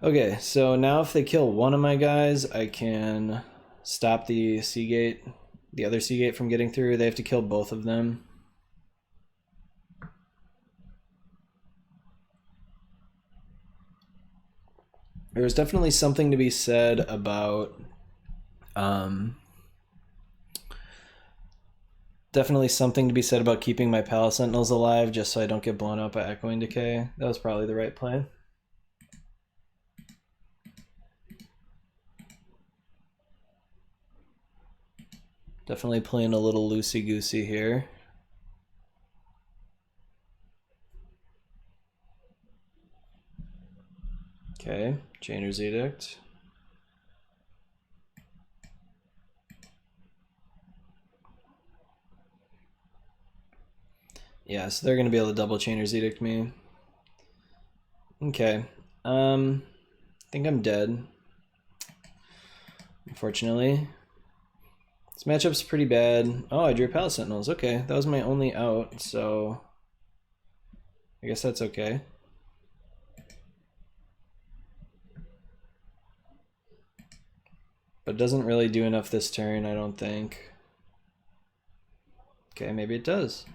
Okay, so now if they kill one of my guys, I can stop the Seagate, the other Seagate from getting through. They have to kill both of them. There's definitely something to be said about keeping my Palace Sentinels alive just so I don't get blown up by Echoing Decay. That was probably the right play. Definitely playing a little loosey-goosey here. Okay, Chainer's Edict. Yeah, so they're going to be able to double Chainer's Edict me. Okay. I think I'm dead. Unfortunately. This matchup's pretty bad. Oh, I drew Palace Sentinels. Okay, that was my only out, so I guess that's okay. But it doesn't really do enough this turn, I don't think. Okay, maybe it does.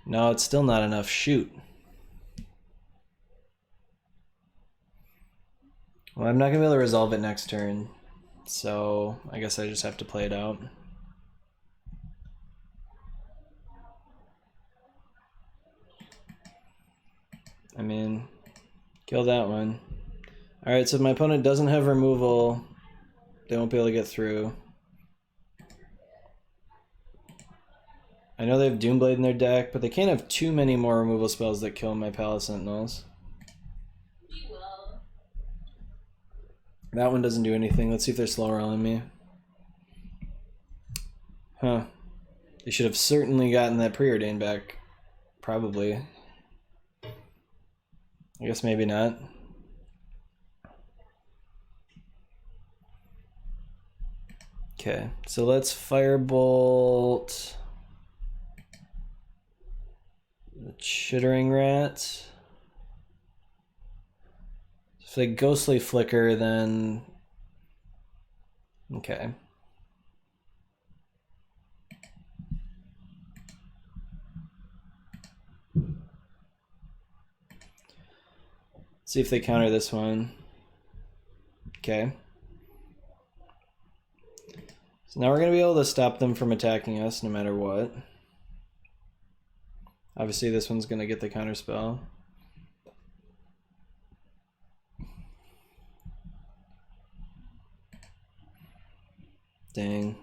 No, it's still not enough. Shoot. Well, I'm not going to be able to resolve it next turn, so I guess I just have to play it out. I mean, kill that one. Alright, so if my opponent doesn't have removal, they won't be able to get through. I know they have Doomblade in their deck, but they can't have too many more removal spells that kill my Palace Sentinels. That one doesn't do anything. Let's see if they're slow rolling me. Huh. They should have certainly gotten that Preordain back. Probably. I guess maybe not. Okay, so let's Firebolt the Chittering Rat. If they Ghostly Flicker, then okay. See if they counter this one. Okay. So now we're going to be able to stop them from attacking us no matter what. Obviously this one's going to get the counter spell. Dang.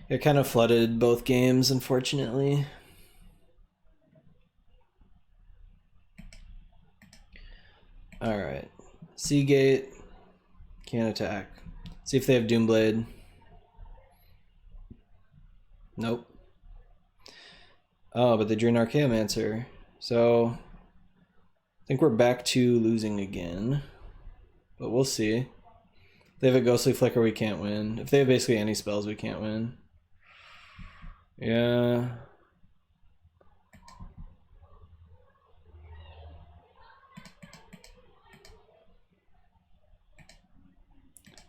Got kind of flooded both games, unfortunately. Alright. Seagate. Can't attack. See if they have Doomblade. Nope. Oh, but they drew an Archaeomancer. So I think we're back to losing again. But we'll see. If they have a Ghostly Flicker, we can't win. If they have basically any spells, we can't win. Yeah.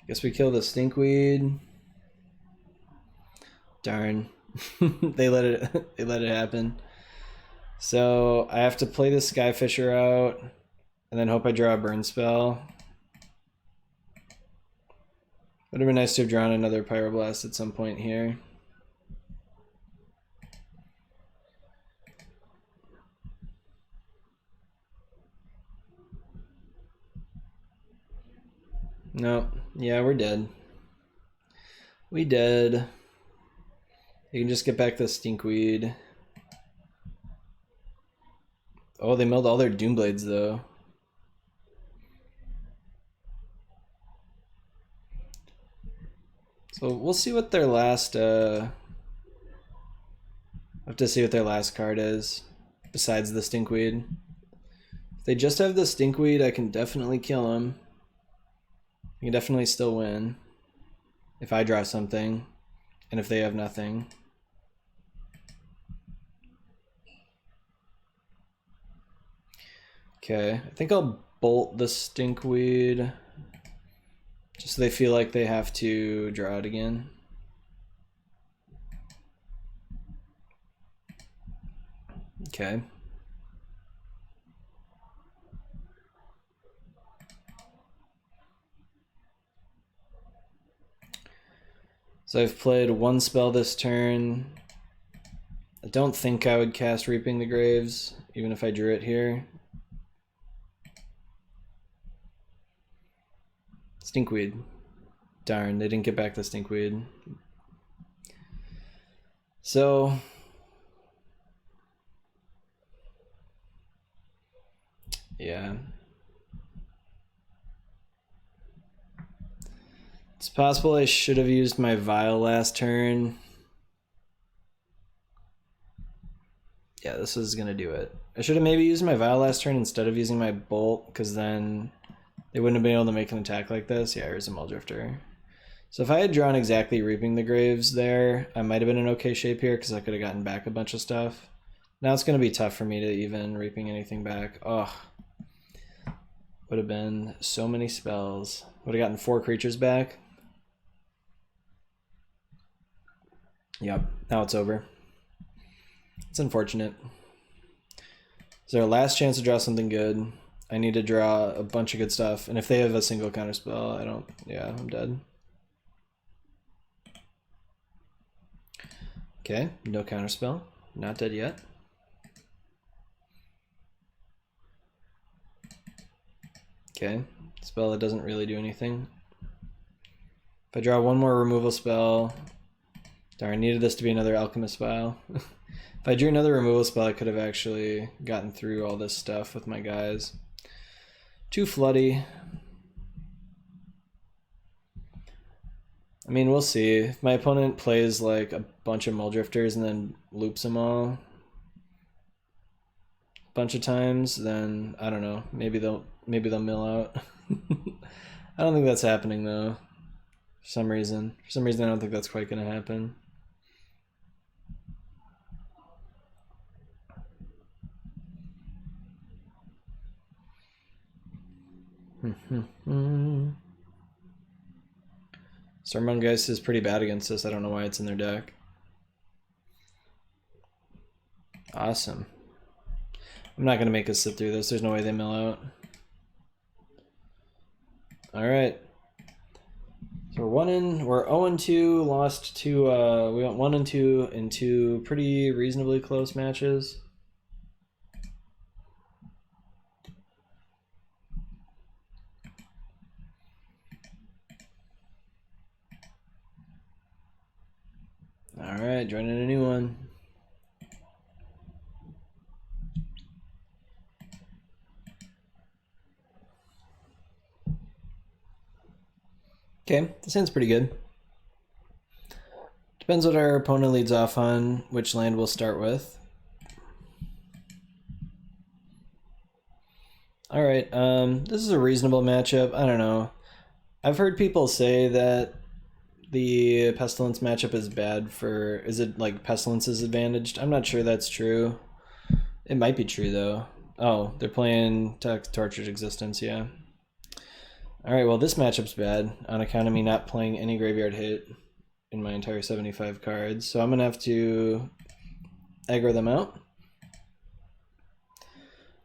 Guess we kill the Stinkweed. Darn. they let it happen. So I have to play the Skyfisher out and then hope I draw a burn spell. Would have been nice to have drawn another Pyroblast at some point here. No, yeah, we're dead. We dead. You can just get back the Stinkweed. Oh, they milled all their Doomblades though. So we'll see what their last I have to see what their last card is besides the Stinkweed. If they just have the Stinkweed, I can definitely kill him. I can definitely still win if I draw something and if they have nothing. Okay, I think I'll bolt the Stinkweed just so they feel like they have to draw it again. Okay. So I've played one spell this turn. I don't think I would cast Reaping the Graves, even if I drew it here. Stinkweed. Darn, they didn't get back the Stinkweed. So yeah. possible I should have used my vial last turn. Yeah, this is gonna do it. I should have maybe used my vial last turn instead of using my bolt, because then they wouldn't have been able to make an attack like this. Yeah, here's a Muldrifter. So if I had drawn exactly Reaping the Graves there, I might have been in okay shape here because I could have gotten back a bunch of stuff. Now it's going to be tough for me to even Reaping anything back. Ugh. Would have been so many spells. Would have gotten 4 creatures back. Yep, now it's over. It's unfortunate. It's our last chance to draw something good. I need to draw a bunch of good stuff. And if they have a single counterspell, I don't... Yeah, I'm dead. Okay, no counterspell. Not dead yet. Okay, spell that doesn't really do anything. If I draw one more removal spell... Darn, I needed this to be another Alchemist Vial. If I drew another removal spell, I could have actually gotten through all this stuff with my guys. Too floody. I mean, we'll see. If my opponent plays like a bunch of Muldrifters and then loops them all a bunch of times, then I don't know. Maybe they'll mill out. I don't think that's happening though. For some reason, I don't think that's quite gonna happen. Stormgeist is pretty bad against this. I don't know why it's in their deck. Awesome. I'm not going to make us sit through this. There's no way they mill out. Alright. So we're 0-2, lost 2, we went 1-2 in 2 pretty reasonably close matches. Alright, joining a new one. Okay, this hand's pretty good. Depends what our opponent leads off on, which land we'll start with. Alright, this is a reasonable matchup. I don't know. I've heard people say that the Pestilence matchup is bad for... Is it like Pestilence is advantaged? I'm not sure that's true. It might be true though. Oh, they're playing Tortured Existence, yeah. Alright, well this matchup's bad on account of me not playing any graveyard hit in my entire 75 cards. So I'm going to have to aggro them out.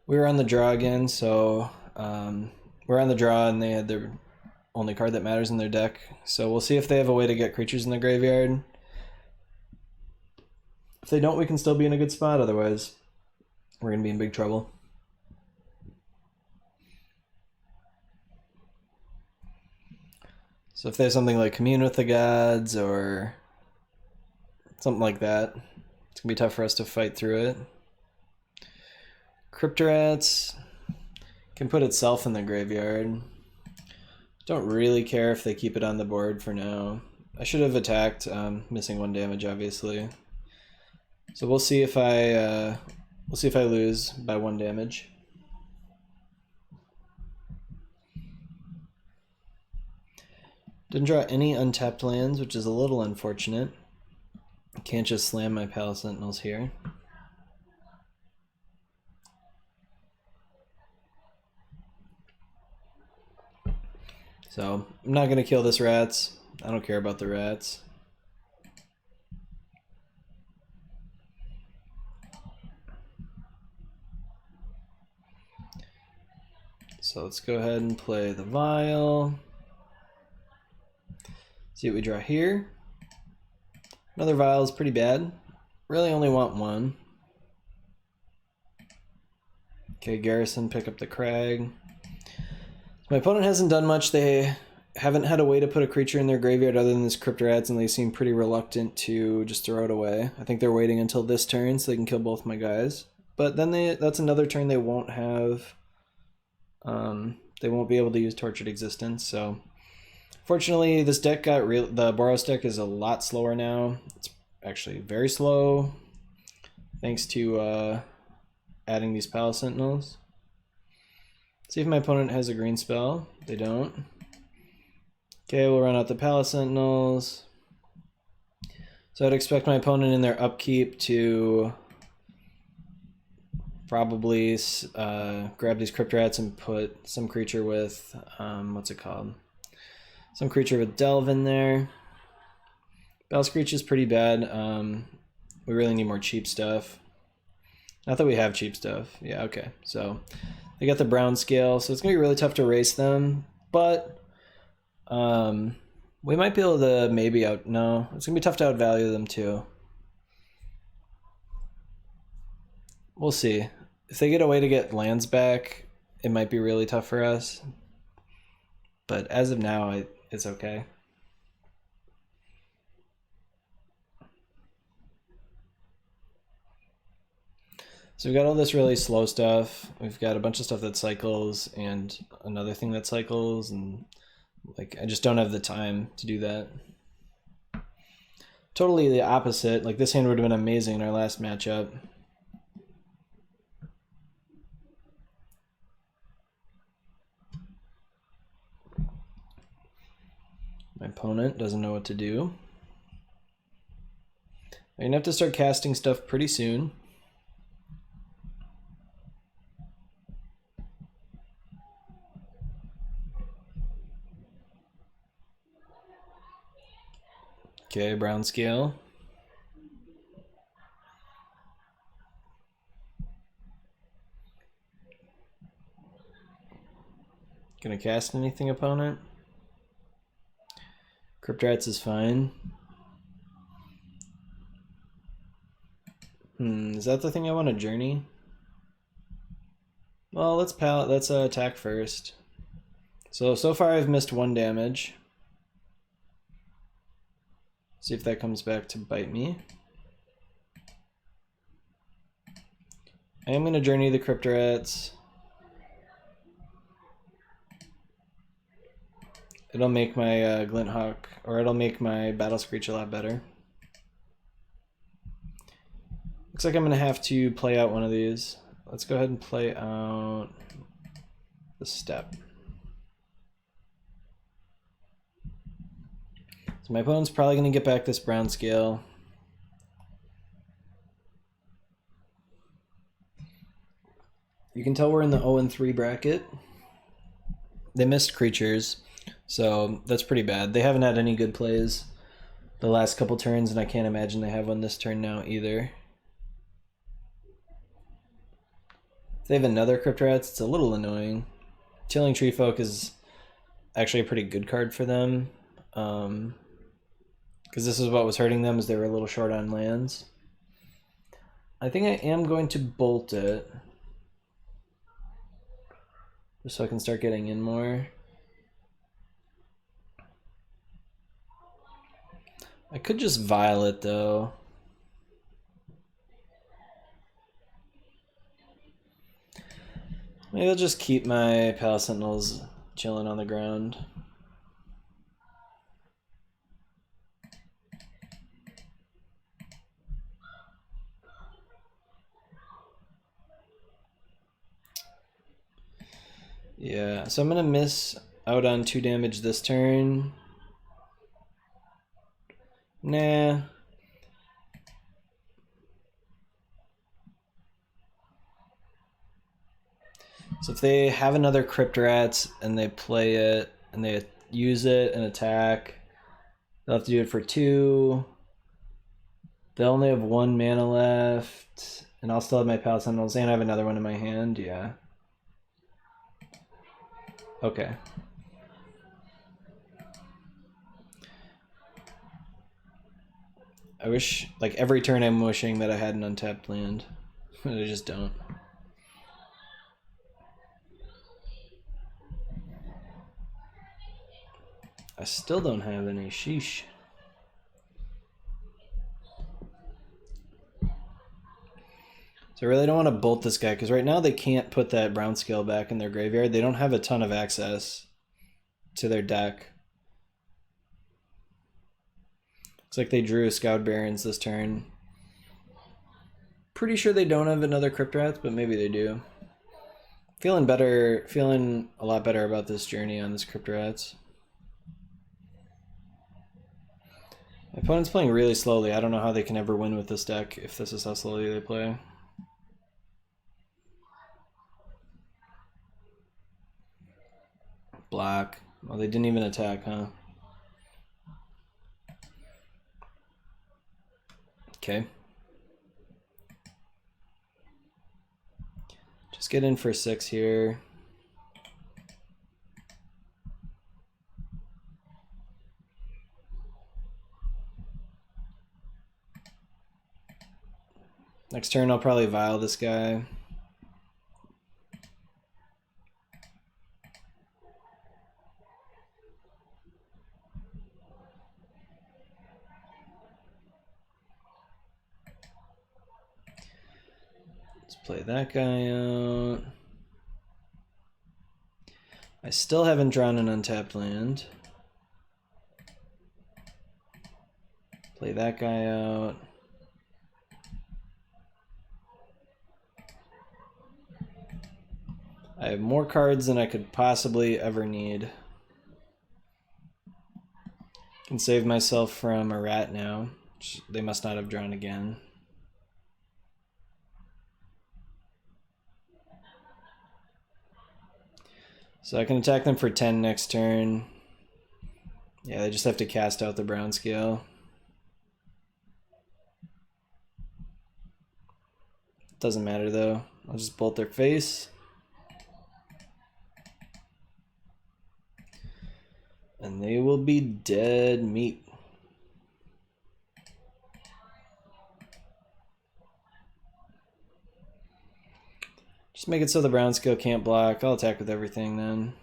We were on the draw again, so we're on the draw and they had their only card that matters in their deck. So we'll see if they have a way to get creatures in the graveyard. If they don't, we can still be in a good spot. Otherwise, we're going to be in big trouble. So if there's something like Commune with the Gods or something like that, it's going to be tough for us to fight through it. Cryptorats can put itself in the graveyard. Don't really care if they keep it on the board for now. I should have attacked, missing 1 damage obviously. So we'll see if I lose by 1 damage. Didn't draw any untapped lands, which is a little unfortunate. Can't just slam my Palace Sentinels here. So, I'm not going to kill this rats. I don't care about the rats. So let's go ahead and play the Vial. See what we draw here. Another Vial is pretty bad. Really only want 1. Okay, Garrison, pick up the Crag. My opponent hasn't done much. They haven't had a way to put a creature in their graveyard other than this Cryptorats, and they seem pretty reluctant to just throw it away. I think they're waiting until this turn so they can kill both my guys. But then that's another turn they won't have. They won't be able to use Tortured Existence, so Fortunately, this deck got the Boros deck is a lot slower now. It's actually very slow, thanks to adding these Palace Sentinels. See if my opponent has a green spell. They don't. Okay, we'll run out the Palace Sentinels. So I'd expect my opponent in their upkeep to probably grab these Crypt Rats and put some creature with, what's it called? Some creature with Delve in there. Bell Screech is pretty bad. We really need more cheap stuff. Not that we have cheap stuff. Yeah, okay. So they got the brown scale, so it's going to be really tough to race them. But we might be able to maybe no, it's going to be tough to outvalue them too. We'll see. If they get a way to get lands back, it might be really tough for us. But as of now, it's okay. So we've got all this really slow stuff. We've got a bunch of stuff that cycles and another thing that cycles, and like I just don't have the time to do that. Totally the opposite. Like this hand would have been amazing in our last matchup. My opponent doesn't know what to do. I'm gonna have to start casting stuff pretty soon. Okay, brown scale. Gonna cast anything, opponent? Crypt Rats is fine. Is that the thing I want to journey? Well, let's attack first. So far I've missed 1 damage. See if that comes back to bite me. I am going to journey the Crypt Rats. It'll make my Glint Hawk, or it'll make my Battle Screech a lot better. Looks like I'm going to have to play out one of these. Let's go ahead and play out the step. So my opponent's probably going to get back this brown scale. You can tell we're in the 0-3 bracket. They missed creatures, so that's pretty bad. They haven't had any good plays the last couple turns, and I can't imagine they have one this turn now either. If they have another Crypt Rats, it's a little annoying. Tilling Tree Folk is actually a pretty good card for them. Because this is what was hurting them, is they were a little short on lands. I think I am going to bolt it, just so I can start getting in more. I could just Violet though. Maybe I'll just keep my Palace Sentinels chilling on the ground. Yeah, so I'm gonna miss out on 2 damage this turn. Nah. So if they have another Crypt Rats and they play it and they use it and attack, they'll have to do it for 2. They'll only have 1 mana left, and I'll still have my Palace Sentinels, and I have another one in my hand, yeah. Okay. I wish, like every turn I'm wishing that I had an untapped land, but I just don't. I still don't have any, sheesh. So I really don't want to bolt this guy, because right now they can't put that brown scale back in their graveyard. They don't have a ton of access to their deck. Looks like they drew Scout Barons this turn. Pretty sure they don't have another Crypt Rats, but maybe they do. Feeling a lot better about this journey on this Crypt Rats. My opponent's playing really slowly. I don't know how they can ever win with this deck if this is how slowly they play. Black. Well, they didn't even attack, huh? Okay. Just get in for 6 here. Next turn I'll probably Vial this guy. Let's play that guy out. I still haven't drawn an untapped land. Play that guy out. I have more cards than I could possibly ever need. Can save myself from a rat now, which they must not have drawn again. So I can attack them for 10 next turn. Yeah, they just have to cast out the brown scale. Doesn't matter though. I'll just bolt their face. And they will be dead meat. Just make it so the brown scale can't block. I'll attack with everything then.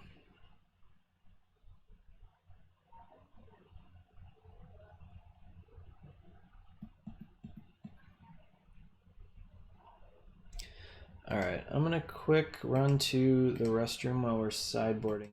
Alright, I'm gonna quick run to the restroom while we're sideboarding.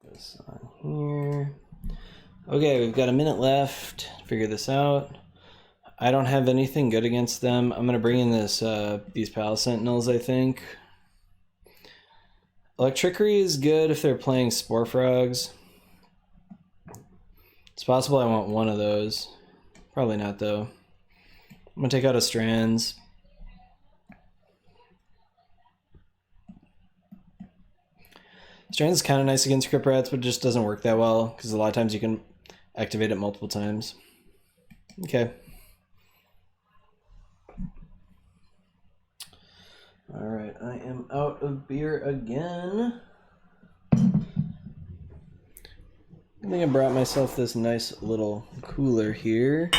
This on here. Okay, we've got a minute left to figure this out. I don't have anything good against them. I'm gonna bring in this these Palace Sentinels, I think. Electrickery is good if they're playing Spore Frogs. It's possible I want one of those. Probably not though. I'm gonna take out a Strands. Strands is kind of nice against Crypt Rats, but it just doesn't work that well because a lot of times you can activate it multiple times. Okay. All right, I am out of beer again. I think I brought myself this nice little cooler here.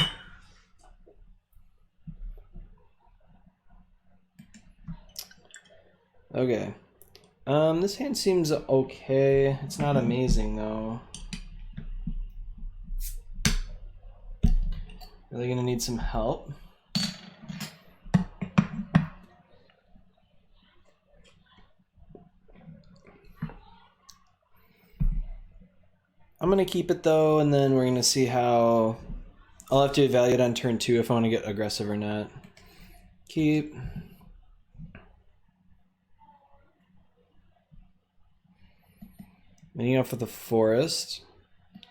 Okay. This hand seems okay. It's not amazing though. Really gonna need some help. I'm gonna keep it though, and then we're gonna see how. I'll have to evaluate on turn 2 if I want to get aggressive or not. Keep. Leading off with a forest.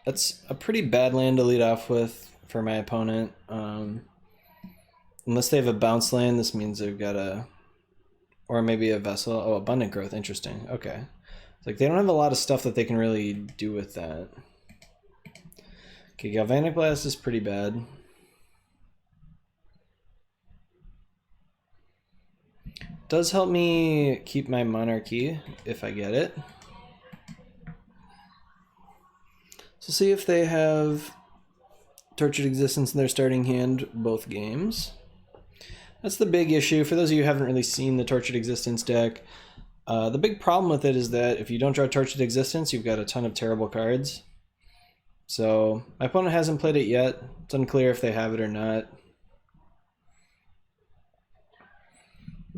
That's a pretty bad land to lead off with for my opponent. Unless they have a bounce land, this means they've got a... Or maybe a vessel. Oh, abundant growth. Interesting. Okay. It's like they don't have a lot of stuff that they can really do with that. Okay, Galvanic Blast is pretty bad. Does help me keep my monarchy if I get it. So see if they have Tortured Existence in their starting hand both games. That's the big issue. For those of you who haven't really seen the Tortured Existence deck, the big problem with it is that if you don't draw Tortured Existence, you've got a ton of terrible cards. So my opponent hasn't played it yet. It's unclear if they have it or not.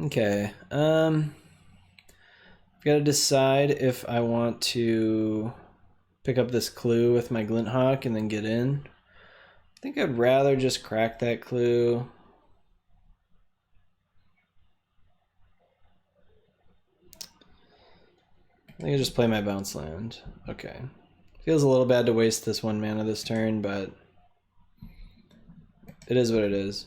Okay. I've got to decide if I want to pick up this clue with my Glint Hawk and then get in. I think I'd rather just crack that clue. I think I just play my bounce land. Okay. Feels a little bad to waste this 1 mana this turn, but it is what it is.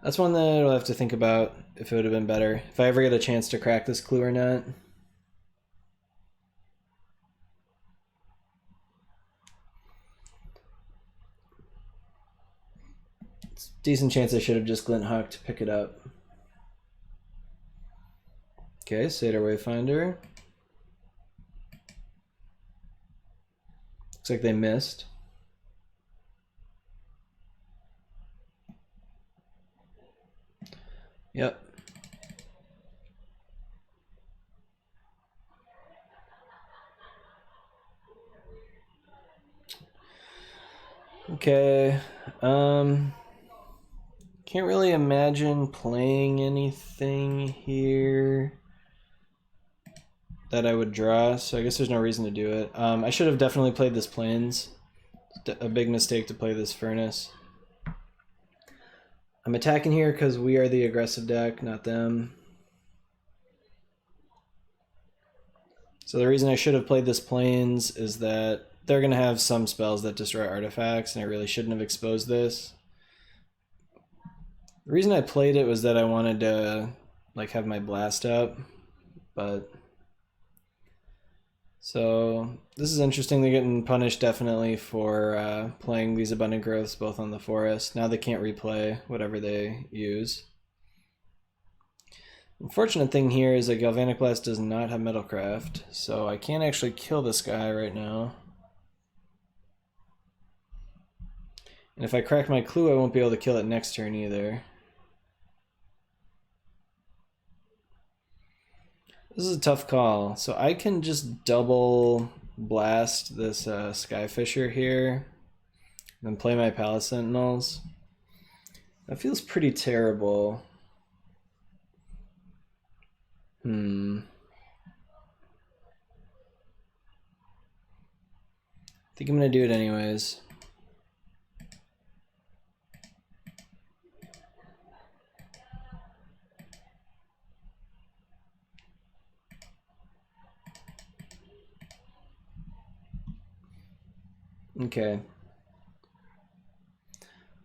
That's one that I'll have to think about if it would have been better. If I ever get a chance to crack this clue or not. It's a decent chance I should have just Glint Hawk to pick it up. Okay, Satyr Wayfinder. Looks like they missed. Yep. Okay. Can't really imagine playing anything here that I would draw, so I guess there's no reason to do it. I should have definitely played this Plains. A big mistake to play this Furnace. I'm attacking here because we are the aggressive deck, not them. So the reason I should have played this Plains is that they're going to have some spells that destroy artifacts, and I really shouldn't have exposed this. The reason I played it was that I wanted to like have my blast up, but... So this is interesting. They're getting punished definitely for playing these abundant growths both on the forest. Now they can't replay whatever they use. Unfortunate thing here is that Galvanic Blast does not have Metalcraft, so I can't actually kill this guy right now. And if I crack my clue, I won't be able to kill it next turn either. This is a tough call. So I can just double blast this Skyfisher here, and then play my Palace Sentinels. That feels pretty terrible. I think I'm gonna do it anyways. Okay.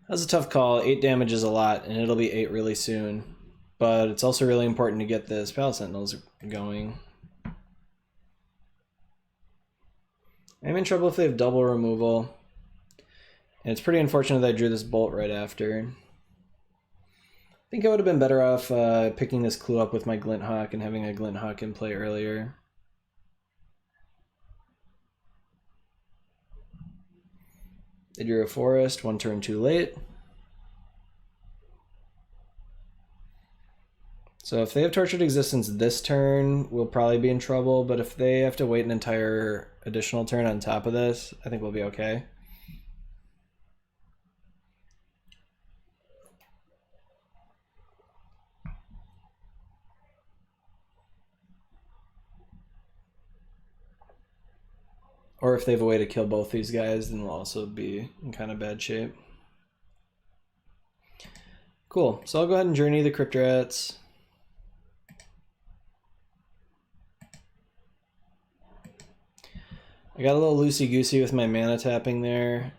That's a tough call. 8 damage is a lot, and it'll be 8 really soon. But it's also really important to get this Palace Sentinels going. I'm in trouble if they have double removal. And it's pretty unfortunate that I drew this bolt right after. I think I would have been better off picking this clue up with my Glint Hawk and having a Glint Hawk in play earlier. They drew a forest, one turn too late. So if they have Tortured Existence this turn, we'll probably be in trouble, but if they have to wait an entire additional turn on top of this, I think we'll be okay. Or if they have a way to kill both these guys, then we'll also be in kind of bad shape. Cool, so I'll go ahead and Journey the Crypt Rats. I got a little loosey-goosey with my mana tapping there.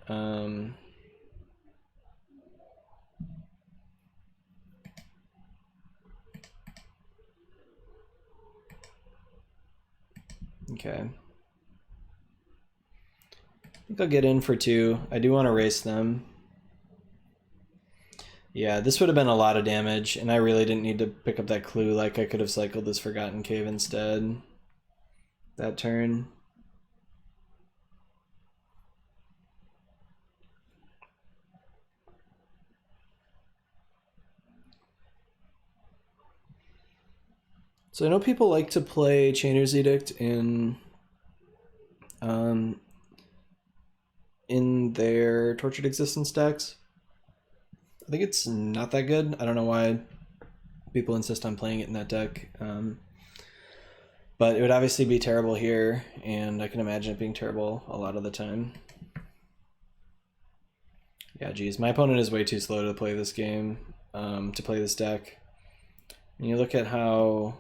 Okay. I think I'll get in for 2. I do want to race them. Yeah, this would have been a lot of damage, and I really didn't need to pick up that clue. Like, I could have cycled this Forgotten Cave instead that turn. So I know people like to play Chainer's Edict in their Tortured Existence decks. I think it's not that good. I don't know why people insist on playing it in that deck. But it would obviously be terrible here, and I can imagine it being terrible a lot of the time. Yeah, geez, my opponent is way too slow to play this game, to play this deck. And you look at how,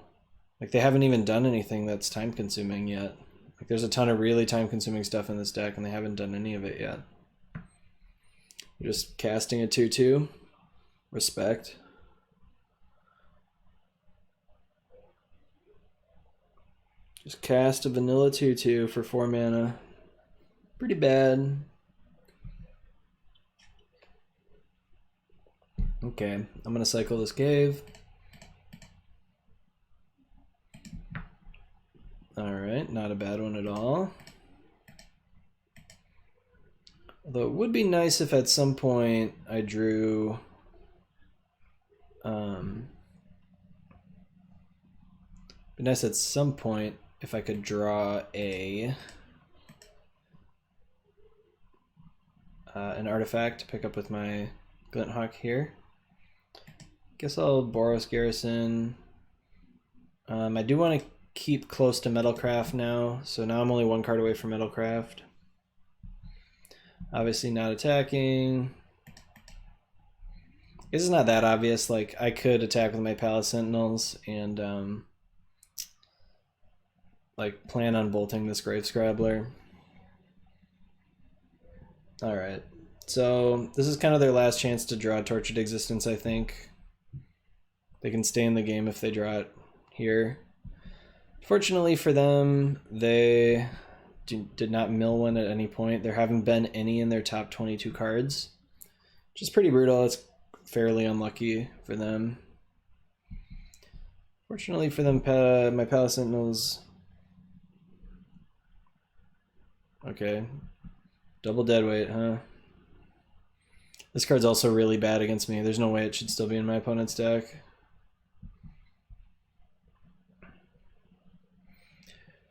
like, they haven't even done anything that's time-consuming yet. Like, there's a ton of really time-consuming stuff in this deck, and they haven't done any of it yet. You're just casting a 2/2. Respect. Just cast a vanilla 2/2 for 4 mana. Pretty bad. Okay, I'm gonna cycle this cave. Alright, not a bad one at all. Although it would be nice if at some point I drew be nice at some point if I could draw an artifact to pick up with my Glinthawk here. Guess I'll Boros Garrison. I do want to keep close to Metalcraft now, so now I'm only 1 card away from Metalcraft. Obviously not attacking. This is not that obvious. Like, I could attack with my Palace Sentinels and like plan on bolting this Grave Scrabbler. Alright, so this is kind of their last chance to draw Tortured Existence, I think. They can stay in the game if they draw it here. Fortunately for them, they did not mill one at any point. There haven't been any in their top 22 cards, which is pretty brutal. It's fairly unlucky for them. Fortunately for them, my Palace Sentinels... Okay. Double Deadweight, huh? This card's also really bad against me. There's no way it should still be in my opponent's deck.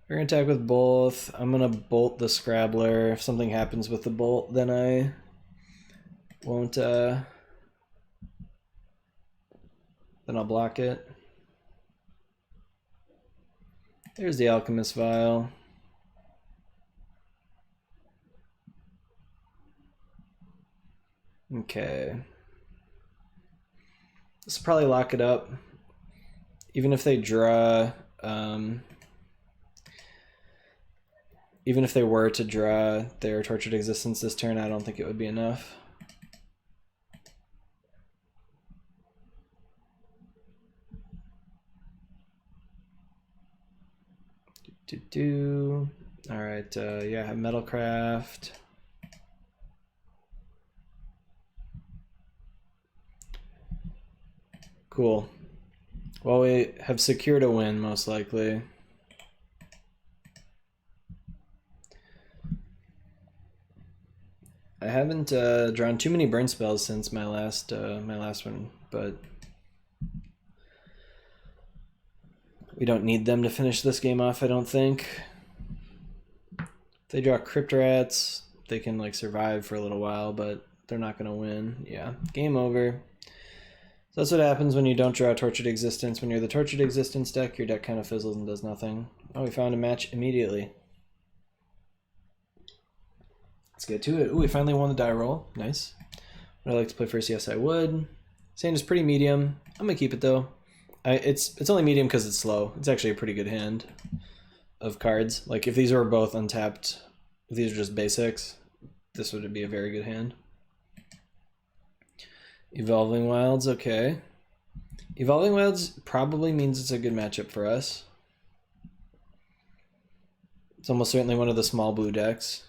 We're gonna attack with both. I'm gonna bolt the Scrabbler. If something happens with the bolt, then I won't, then I'll block it. There's the Alchemist Vial. Okay. This will probably lock it up. Even if they draw, even if they were to draw their Tortured Existence this turn, I don't think it would be enough. Alright, yeah, I have Metalcraft. Cool. Well, we have secured a win, most likely. I had haven't drawn too many burn spells since my last one, but we don't need them to finish this game off, I don't think. If they draw Crypt Rats, they can like survive for a little while, but they're not gonna win. Yeah, game over. So that's what happens when you don't draw Tortured Existence. When you're the Tortured Existence deck, your deck kind of fizzles and does nothing. Oh, we found a match immediately. Let's get to it. Ooh, we finally won the die roll. Nice. Would I like to play first? Yes, I would. Sand is pretty medium. I'm gonna keep it though. It's only medium because it's slow. It's actually a pretty good hand of cards. Like if these were both untapped, if these are just basics, this would be a very good hand. Evolving Wilds, okay. Evolving Wilds probably means it's a good matchup for us. It's almost certainly one of the small blue decks.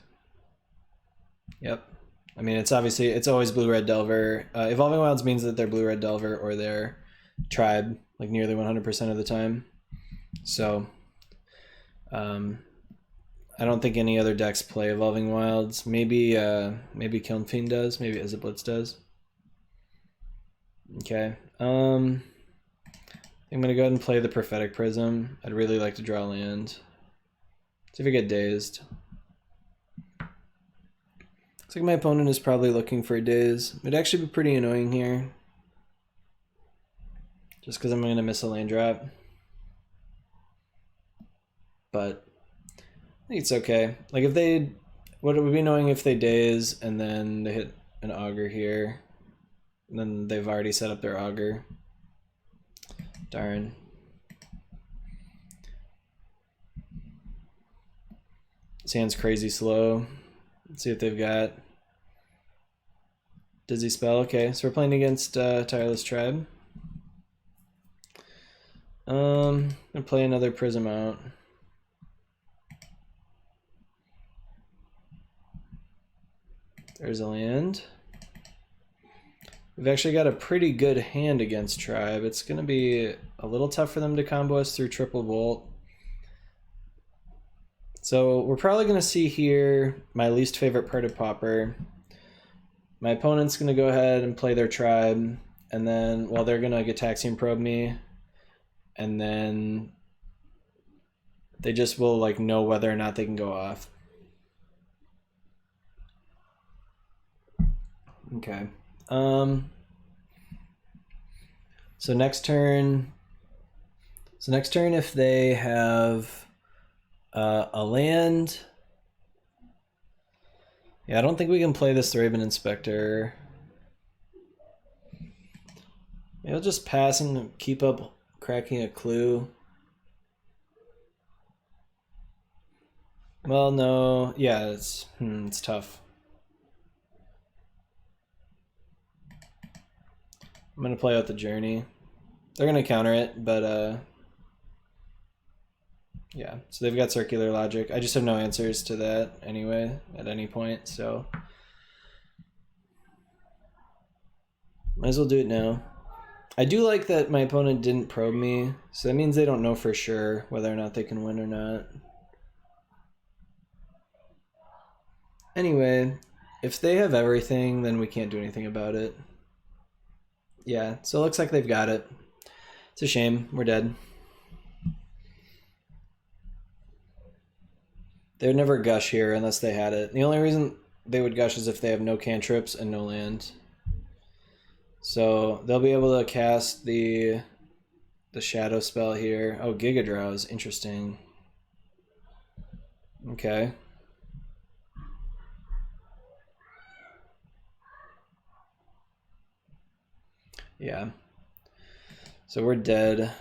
Yep. I mean, it's always blue-red Delver. Evolving Wilds means that they're blue-red Delver or they're tribe, like nearly 100% of the time. So, I don't think any other decks play Evolving Wilds. Maybe Kiln Fiend does. Maybe Blitz does. Okay. I'm gonna go ahead and play the Prophetic Prism. I'd really like to draw land. See if I get dazed. Looks like my opponent is probably looking for a daze. It'd actually be pretty annoying here. Just because I'm gonna miss a land drop. But I think it's okay. Like if they, what it would be annoying if they daze and then they hit an augur here. And then they've already set up their augur. Darn. This hand's crazy slow. Let's see what they've got. Dizzy Spell, okay. So we're playing against Tireless Tribe. I'm gonna play another Prism out. There's a land. We've actually got a pretty good hand against Tribe. It's going to be a little tough for them to combo us through Triple Bolt. So we're probably going to see here my least favorite part of Pauper. My opponent's going to go ahead and play their Tribe, and then, well, they're going to Gitaxian Probe me, and then they just will like know whether or not they can go off. Okay. So next turn if they have a land, yeah, I don't think we can play this Thraben Inspector. Maybe I'll just pass and keep up cracking a clue. Well, no, yeah, it's tough. I'm gonna play out the Journey. They're gonna counter it, but yeah. So they've got Circular Logic. I just have no answers to that anyway at any point, so might as well do it now. I do like that my opponent didn't probe me, so that means they don't know for sure whether or not they can win or not. Anyway, if they have everything, then we can't do anything about it. Yeah, so it looks like they've got it. It's a shame. We're dead. They would never gush here unless they had it. The only reason they would gush is if they have no cantrips and no land. So they'll be able to cast the shadow spell here. Oh, Giga Drowse. Interesting. Okay. Yeah. So we're dead.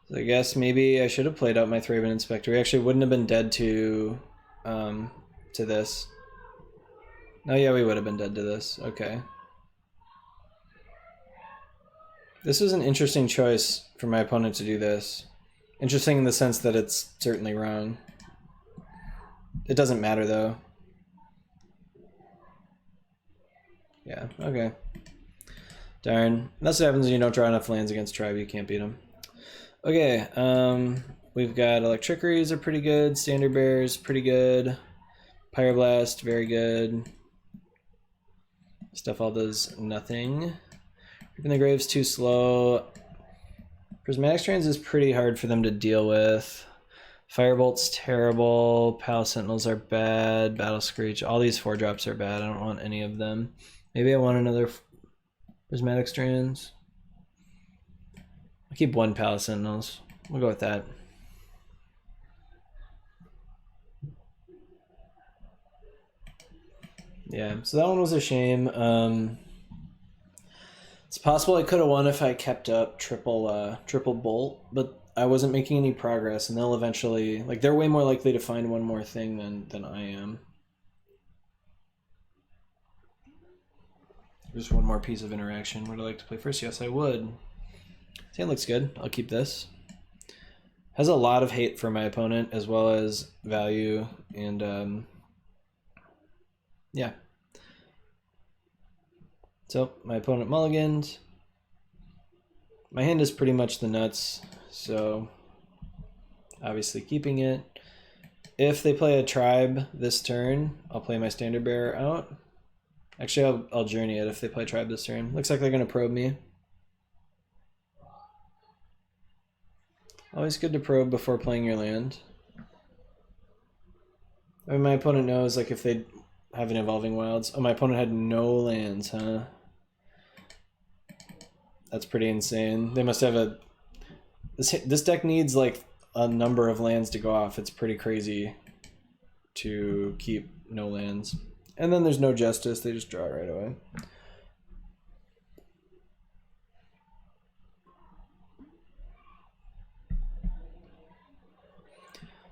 So I guess maybe I should have played out my Thraben Inspector. We actually wouldn't have been dead to this. Oh yeah, we would have been dead to this. Okay. This was an interesting choice for my opponent to do this. Interesting in the sense that it's certainly wrong. It doesn't matter though. Yeah, okay. Darn. That's what happens when you don't draw enough lands against Tribe. You can't beat them. Okay, we've got Electrickeries are pretty good, Standard Bears pretty good, Pyroblast very good. Stuff all does nothing. Even the Grave's too slow. Prismatic Strands is pretty hard for them to deal with. Firebolt's terrible. Pal Sentinels are bad. Battle Screech. All these 4-drops are bad. I don't want any of them. Maybe I want another Prismatic Strands. I'll keep one Pal Sentinels. We'll go with that. Yeah, so that one was a shame. It's possible I could have won if I kept up triple bolt, but I wasn't making any progress, and they'll eventually, like, they're way more likely to find one more thing than I am. Just one more piece of interaction. Would I like to play first? Yes, I would. This hand looks good. I'll keep this. Has a lot of hate for my opponent as well as value, and yeah. So my opponent mulligans. My hand is pretty much the nuts, so obviously keeping it. If they play a tribe this turn, I'll play my Standard Bearer out. Actually, I'll journey it if they play tribe this turn. Looks like they're going to probe me. Always good to probe before playing your land. I mean, my opponent knows, like, if they have an Evolving Wilds. Oh, my opponent had no lands, huh? That's pretty insane. They must have a... This deck needs, like, a number of lands to go off. It's pretty crazy to keep no lands. And then there's no Justice. They just draw it right away.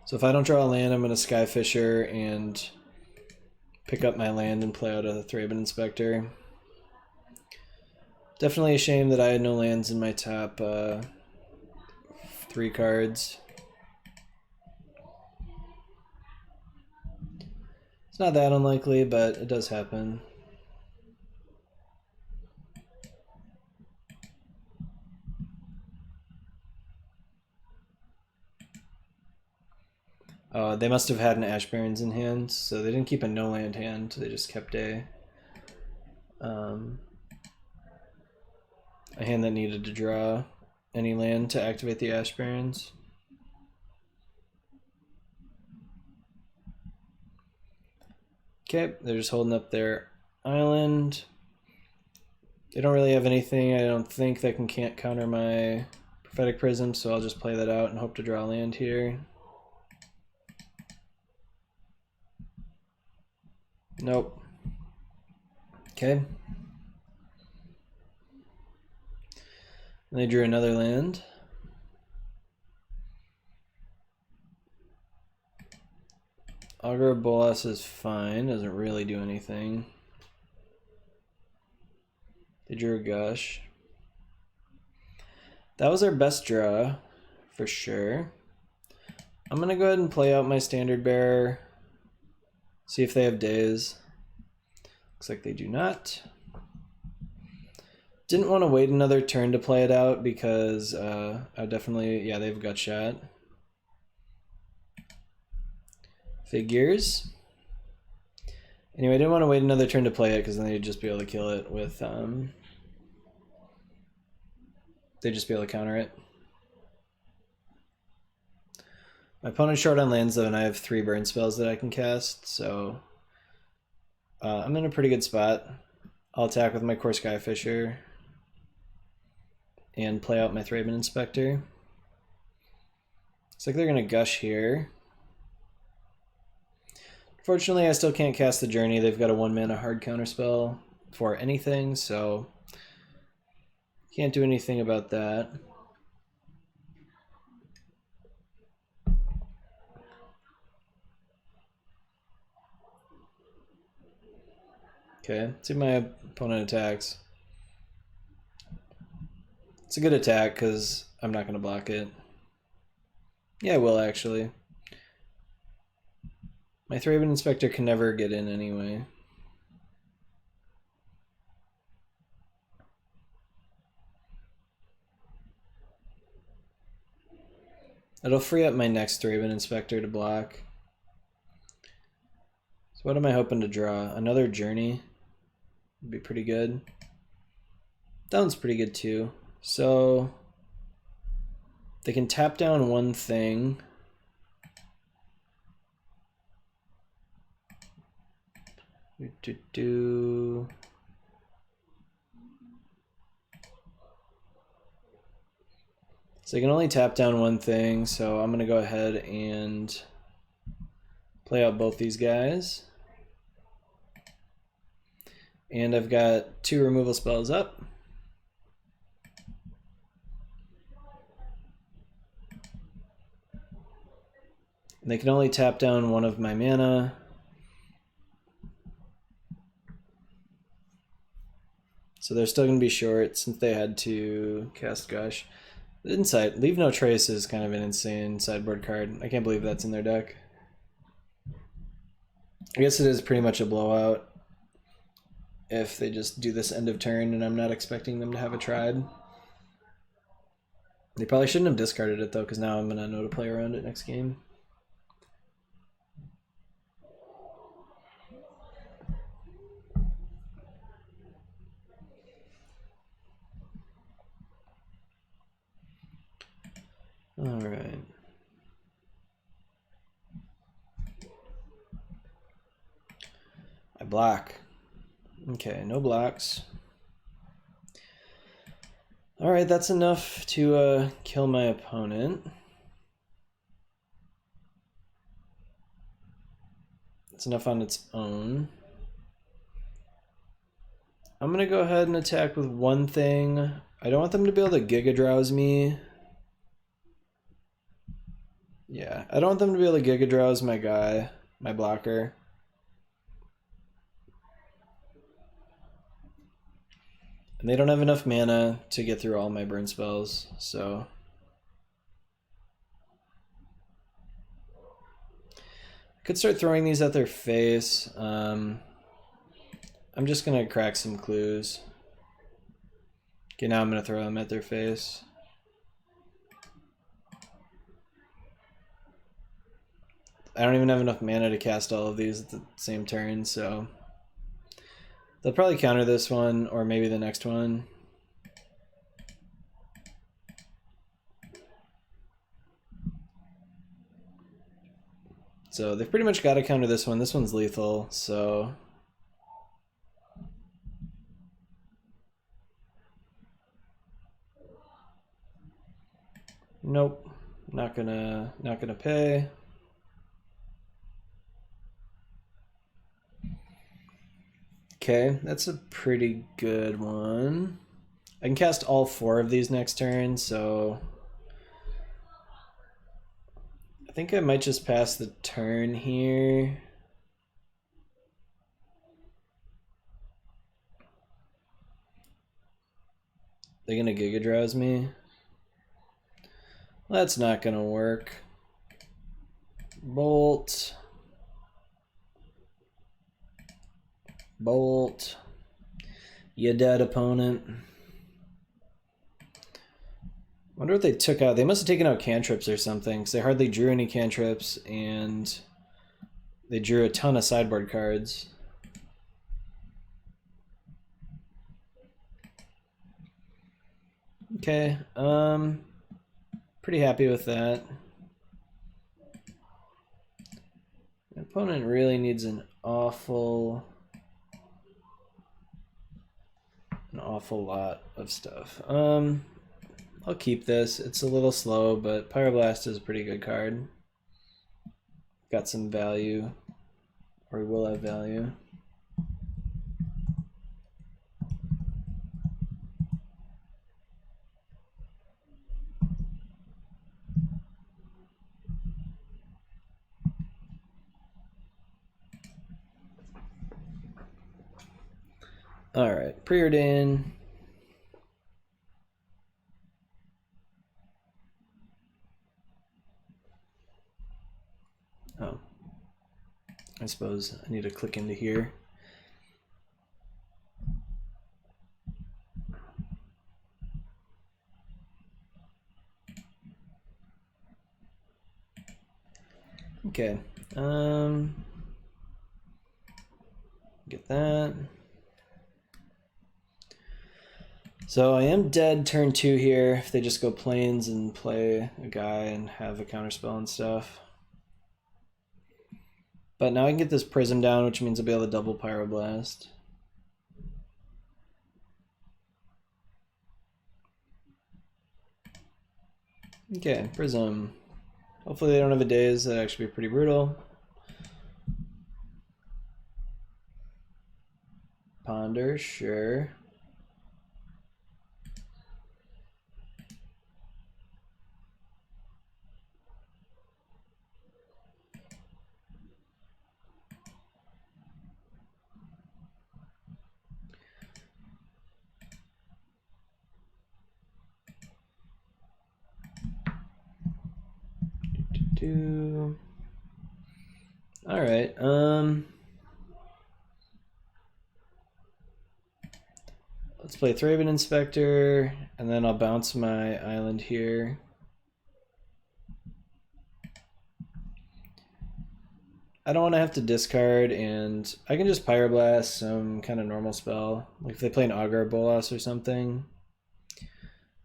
So if I don't draw a land, I'm going to Skyfisher and pick up my land and play out a Thraben Inspector. Definitely a shame that I had no lands in my top 3 cards. It's not that unlikely, but it does happen. They must have had an Ash Barrens in hand, so they didn't keep a no land hand, they just kept a hand that needed to draw any land to activate the Ash Barrens. Okay, they're just holding up their island. They don't really have anything, I don't think, that can't counter my Prophetic Prism, so I'll just play that out and hope to draw land here. Nope. Okay. And they drew another land. Augur of Bolas is fine, doesn't really do anything. They drew a Gush. That was our best draw, for sure. I'm gonna go ahead and play out my Standard Bearer. See if they have days. Looks like they do not. Didn't want to wait another turn to play it out because I definitely, yeah, they have Gut Shot. Figures. Anyway, I didn't want to wait another turn to play it because then they'd just be able to kill it with, they'd just be able to counter it. My opponent's short on lands though, and I have 3 burn spells that I can cast, so I'm in a pretty good spot. I'll attack with my Core Skyfisher and play out my Thraben Inspector. Looks like they're going to Gush here. Fortunately, I still can't cast the Journey. They've got a 1-mana hard counterspell for anything, so can't do anything about that. Okay, let's see if my opponent attacks. It's a good attack because I'm not going to block it. Yeah, I will actually. My Thraben Inspector can never get in anyway. It'll free up my next Thraben Inspector to block. So what am I hoping to draw? Another Journey would be pretty good. That one's pretty good too. So they can tap down one thing. So they can only tap down one thing, so I'm going to go ahead and play out both these guys. And I've got 2 removal spells up. And they can only tap down one of my mana. So they're still going to be short since they had to cast Gush. Insight, Leave No Trace is kind of an insane sideboard card. I can't believe that's in their deck. I guess it is pretty much a blowout if they just do this end of turn and I'm not expecting them to have a Tribe. They probably shouldn't have discarded it though, because now I'm going to know to play around it next game. All right. I block. Okay, no blocks. All right, that's enough to kill my opponent. It's enough on its own. I'm gonna go ahead and attack with one thing. I don't want them to be able to Giga Drowse me. Yeah, I don't want them to be able to Giga Drowse my guy, my blocker. And they don't have enough mana to get through all my burn spells, so... I could start throwing these at their face. I'm just gonna crack some clues. Okay, now I'm gonna throw them at their face. I don't even have enough mana to cast all of these at the same turn, so they'll probably counter this one or maybe the next one. So they've pretty much got to counter this one. This one's lethal, so nope, not gonna pay. Okay, that's a pretty good one. I can cast all 4 of these next turn, so I think I might just pass the turn here. They're gonna Giga Drowse me. Well, that's not gonna work. Bolt. Bolt. You dead, opponent. Wonder what they took out. They must have taken out cantrips or something, because they hardly drew any cantrips, and they drew a ton of sideboard cards. Okay, pretty happy with that. My opponent really needs an awful lot of stuff. I'll keep this. It's a little slow, but Pyroblast is a pretty good card. Got some value, or will have value. All right, Preordain. Oh, I suppose I need to click into here. Okay. Get that. So I am dead turn 2 here if they just go plains and play a guy and have a counterspell and stuff. But now I can get this Prism down, which means I'll be able to double Pyroblast. Okay, Prism. Hopefully they don't have a daze. That'd actually be pretty brutal. Ponder, sure. All right. Let's play Thraben Inspector, and then I'll bounce my island here. I don't want to have to discard, and I can just Pyroblast some kind of normal spell. Like if they play an Augur Bolas or something. I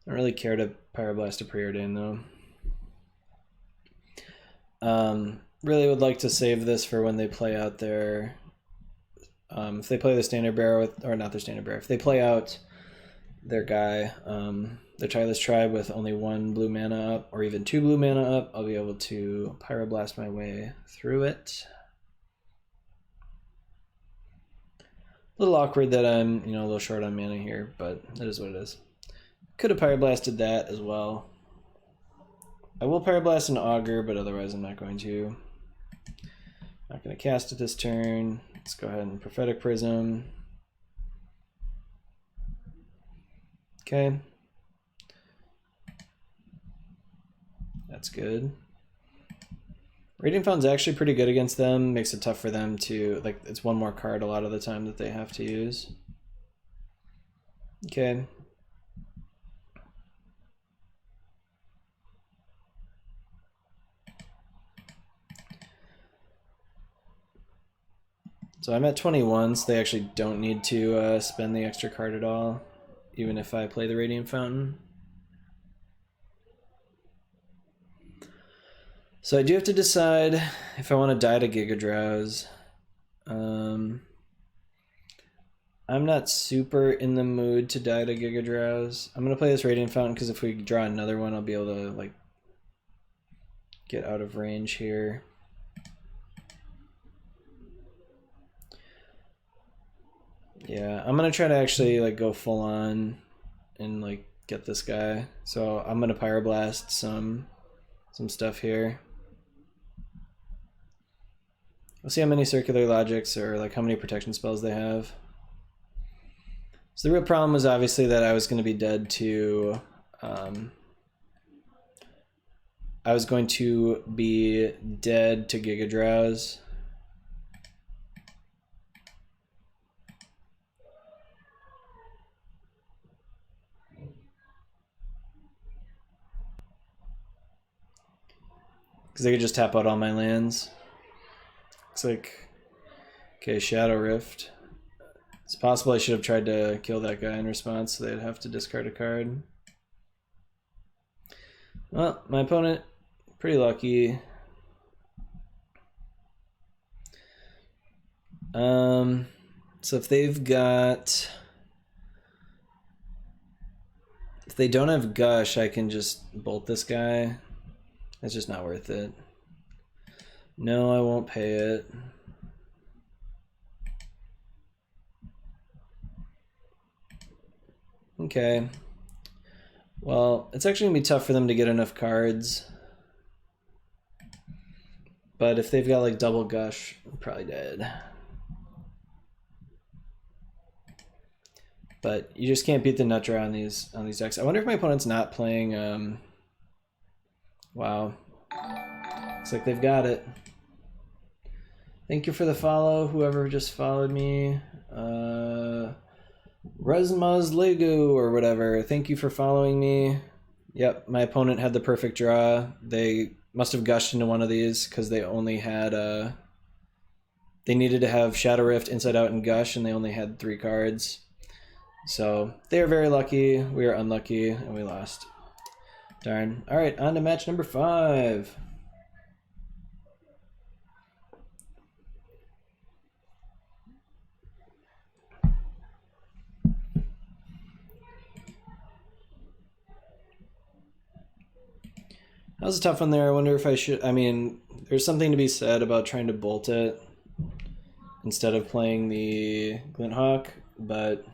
don't really care to Pyroblast a Preordain though. Really would like to save this for when they play out their... if they play the Standard Bearer with... Or not their Standard Bearer. If they play out their guy, their Tireless Tribe with only 1 blue mana up, or even 2 blue mana up, I'll be able to Pyroblast my way through it. A little awkward that I'm, a little short on mana here, but that is what it is. Could have Pyroblasted that as well. I will Pyroblast an Augur, but otherwise I'm not going to. Not going to cast it this turn. Let's go ahead and Prophetic Prism. Okay. That's good. Radiant Fountain's actually pretty good against them. Makes it tough for them to, like, it's 1 more card a lot of the time that they have to use. Okay. So I'm at 21, so they actually don't need to spend the extra card at all, even if I play the Radiant Fountain. So I do have to decide if I want to die to Giga Drowse. I'm not super in the mood to die to Giga Drowse. I'm going to play this Radiant Fountain because if we draw another one, I'll be able to like get out of range here. Yeah, I'm gonna try to actually like go full on and like get this guy. So I'm gonna Pyroblast some stuff here. We'll see how many Circular Logics or like how many protection spells they have. So the real problem was obviously that I was gonna be dead to Giga Drowse. Because they could just tap out all my lands. Looks like... Okay, Shadow Rift. It's possible I should have tried to kill that guy in response, so they'd have to discard a card. Well, my opponent, pretty lucky. So if they've got... If they don't have Gush, I can just bolt this guy. It's just not worth it. No, I won't pay it. Okay. Well, it's actually going to be tough for them to get enough cards. But if they've got like double Gush, I'm probably dead. But you just can't beat the nut draw on these decks. I wonder if my opponent's not playing wow. Looks like they've got it. Thank you for the follow, whoever just followed me. Resmaz Legu or whatever. Thank you for following me. Yep, my opponent had the perfect draw. They must have gushed into one of these because they only had they needed to have Shadow Rift, Inside Out, and Gush, and they only had 3 cards. So they are very lucky. We are unlucky, and we lost. Darn. All right, on to match number 5. That was a tough one there. I wonder if I should... I mean, there's something to be said about trying to bolt it instead of playing the Glinthawk, but...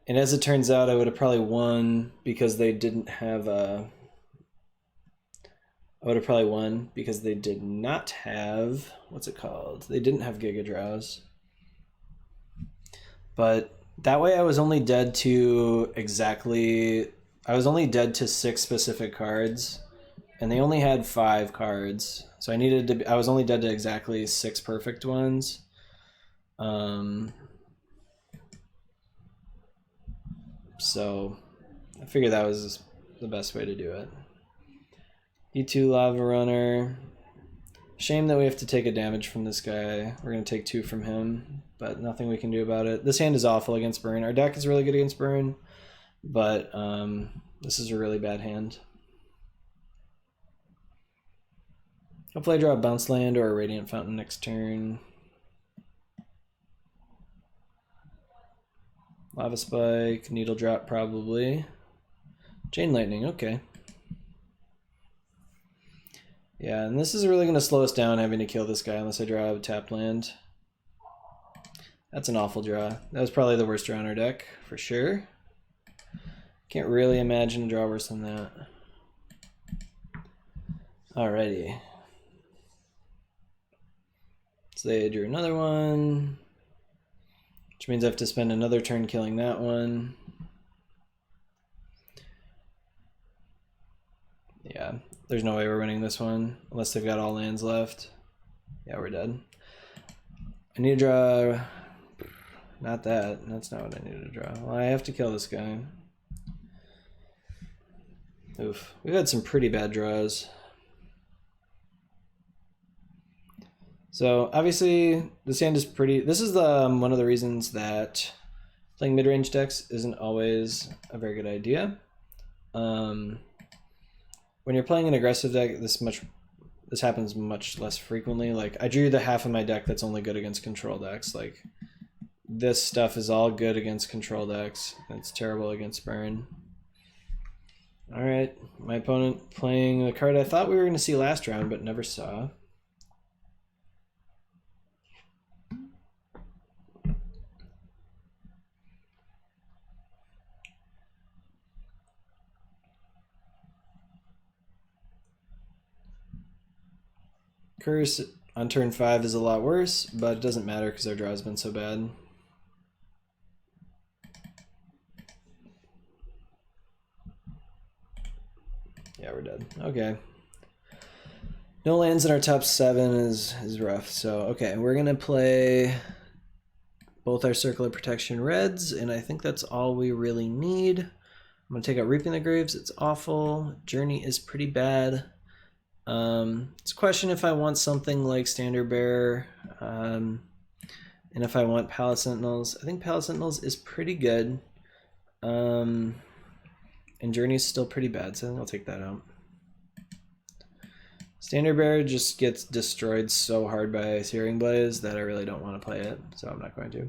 And as it turns out, I would have probably won because they didn't have a... I would have probably won because they did not have... What's it called? They didn't have Giga Draws. But that way I was only dead to exactly... I was only dead to 6 specific cards, and they only had 5 cards. So I needed to... I was only dead to exactly 6 perfect ones. So I figured that was the best way to do it. E2 Lava Runner. Shame that we have to take a damage from this guy. We're going to take 2 from him, but nothing we can do about it. This hand is awful against Burn. Our deck is really good against Burn, but this is a really bad hand. Hopefully I draw a Bounce Land or a Radiant Fountain next turn. Lava Spike, Needle Drop probably. Chain Lightning, okay. Yeah, and this is really going to slow us down having to kill this guy unless I draw a tapped land. That's an awful draw. That was probably the worst draw in our deck, for sure. Can't really imagine a draw worse than that. Alrighty. So they drew another one, which means I have to spend another turn killing that one. Yeah, there's no way we're winning this one unless they've got all lands left. Yeah, we're dead. I need to draw... Not that. That's not what I needed to draw. Well, I have to kill this guy. Oof. We've had some pretty bad draws. So obviously this hand is pretty... This is one of the reasons that playing mid-range decks isn't always a very good idea. When you're playing an aggressive deck, this happens much less frequently. Like, I drew the half of my deck that's only good against control decks. Like, this stuff is all good against control decks. It's terrible against Burn. Alright, my opponent playing the card I thought we were going to see last round, but never saw. Curse on turn 5 is a lot worse, but it doesn't matter because our draw has been so bad. Yeah, we're dead. Okay. No lands in our top 7 is rough. So, okay, we're going to play both our Circle of Protection reds, and I think that's all we really need. I'm going to take out Reaping the Graves. It's awful. Journey is pretty bad. It's a question if I want something like Standard Bearer, and if I want Palace Sentinels. I think Palace Sentinels is pretty good, and Journey is still pretty bad, so I think I'll take that out. Standard Bearer just gets destroyed so hard by Searing Blaze that I really don't want to play it, so I'm not going to.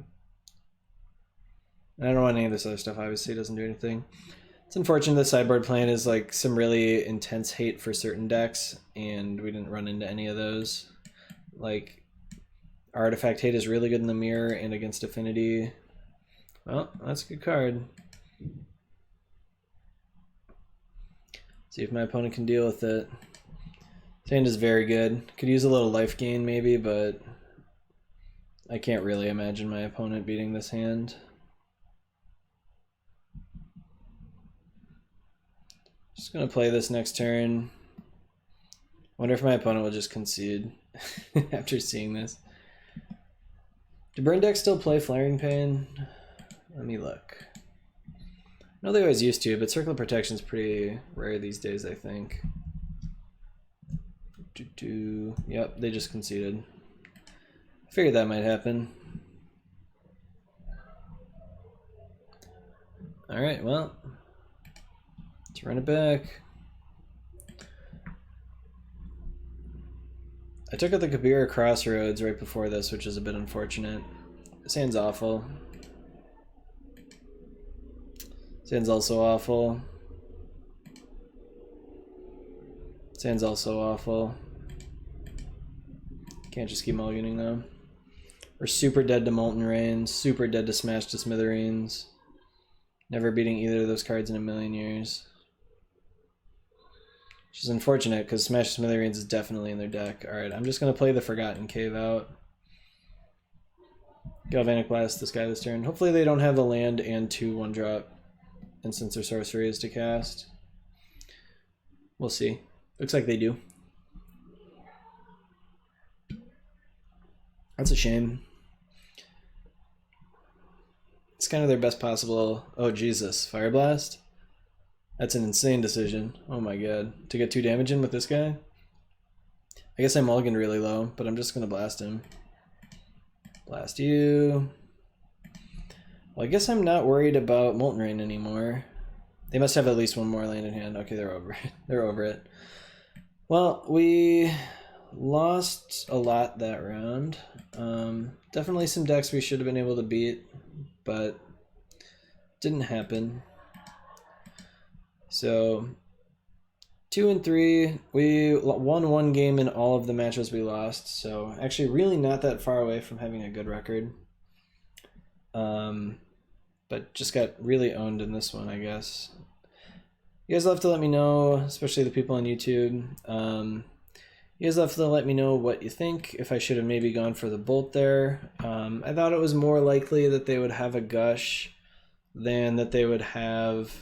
And I don't want any of this other stuff, obviously, it doesn't do anything. It's unfortunate the sideboard plan is like some really intense hate for certain decks, and we didn't run into any of those. Like, Artifact Hate is really good in the mirror and against Affinity. Well, that's a good card. See if my opponent can deal with it. This hand is very good. Could use a little life gain maybe, but I can't really imagine my opponent beating this hand. Just gonna play this next turn. Wonder if my opponent will just concede after seeing this. Do burn decks still play Flaring Pain? Let me look. I know they always used to, but Circle of Protection is pretty rare these days, I think. Yep, they just conceded. I figured that might happen. Alright, well, let's run it back. I took out the Kabira Crossroads right before this, which is a bit unfortunate. This hand's awful. This hand's also awful. This hand's also awful. Can't just keep mulliganing though. We're super dead to Molten Rain, super dead to Smash to Smithereens. Never beating either of those cards in a million years. Which is unfortunate because Smash to Smithereens is definitely in their deck. Alright, I'm just going to play the Forgotten Cave out. Galvanic Blast this guy this turn. Hopefully they don't have the land and 2 1-drop instants or sorceries to cast. We'll see. Looks like they do. That's a shame. It's kind of their best possible... Oh, Jesus. Fire Blast? That's an insane decision. Oh my god. To get 2 damage in with this guy? I guess I mulliganed really low, but I'm just going to blast him. Blast you. Well, I guess I'm not worried about Molten Rain anymore. They must have at least 1 more land in hand. Okay, they're over it. They're over it. Well, we lost a lot that round. Definitely some decks we should have been able to beat, but didn't happen. So 2 and 3, we won 1 game in all of the matches we lost, so actually really not that far away from having a good record. But just got really owned in this one, I guess. You guys will have to let me know, especially the people on YouTube. You guys will have to let me know what you think, if I should have maybe gone for the Bolt there. I thought it was more likely that they would have a Gush than that they would have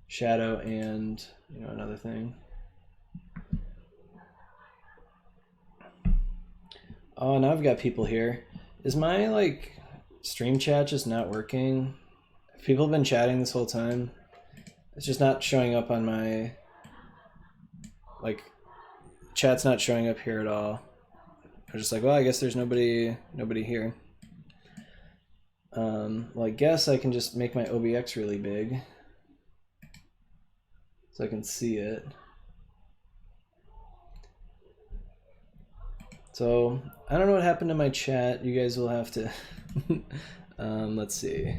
Shadow and, you know, another thing. Oh, now I've got people here. Is my, like, stream chat just not working? Have people been chatting this whole time? It's just not showing up on my... Like, chat's not showing up here at all. I'm just like, well, I guess there's nobody here. Well, I guess I can just make my OBX really big, so I can see it. So, I don't know what happened to my chat. You guys will have to... let's see.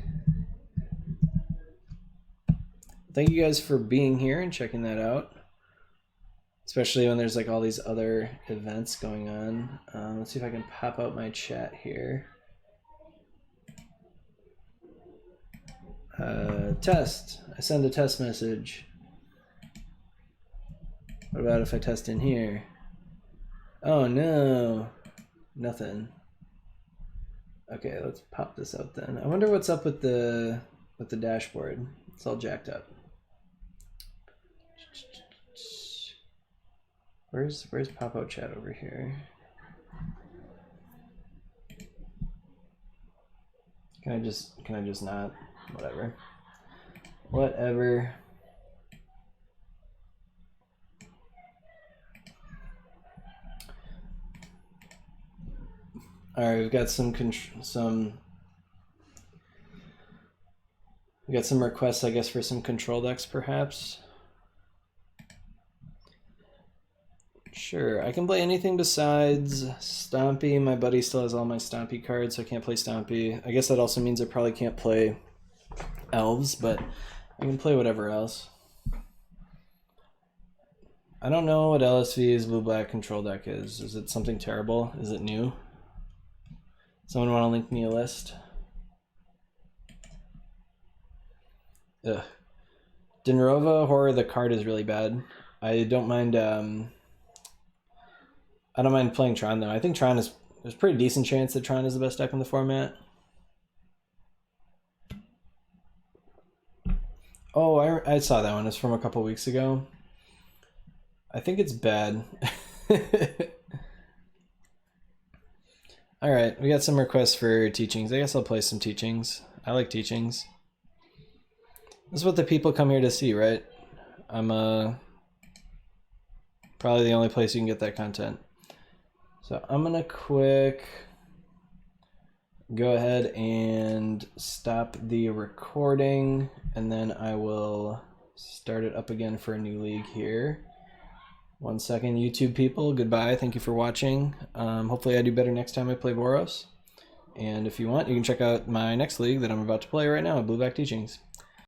Thank you guys for being here and checking that out. Especially when there's like all these other events going on. Let's see if I can pop out my chat here. Test. I send a test message. What about if I test in here? Oh no, nothing. Okay, let's pop this out then. I wonder what's up with the dashboard. It's all jacked up. Where's pop-out chat over here? Can I just not? Whatever. Whatever. All right, we've got some requests, I guess, for some control decks, perhaps. Sure, I can play anything besides Stompy. My buddy still has all my Stompy cards, so I can't play Stompy. I guess that also means I probably can't play Elves, but I can play whatever else. I don't know what LSV's blue-black control deck is. Is it something terrible? Is it new? Someone want to link me a list? Ugh. Dinrova Horror, the card is really bad. I don't mind playing Tron though. I think Tron is, there's a pretty decent chance that Tron is the best deck in the format. Oh, I saw that one. It's from a couple weeks ago. I think it's bad. Alright, we got some requests for teachings. I guess I'll play some teachings. I like teachings. This is what the people come here to see, right? I'm Probably the only place you can get that content. So I'm gonna quick go ahead and stop the recording, and then I will start it up again for a new league here. 1 second, YouTube people. Goodbye. Thank you for watching. Hopefully I do better next time I play Boros. And if you want, you can check out my next league that I'm about to play right now, Blueback Teachings.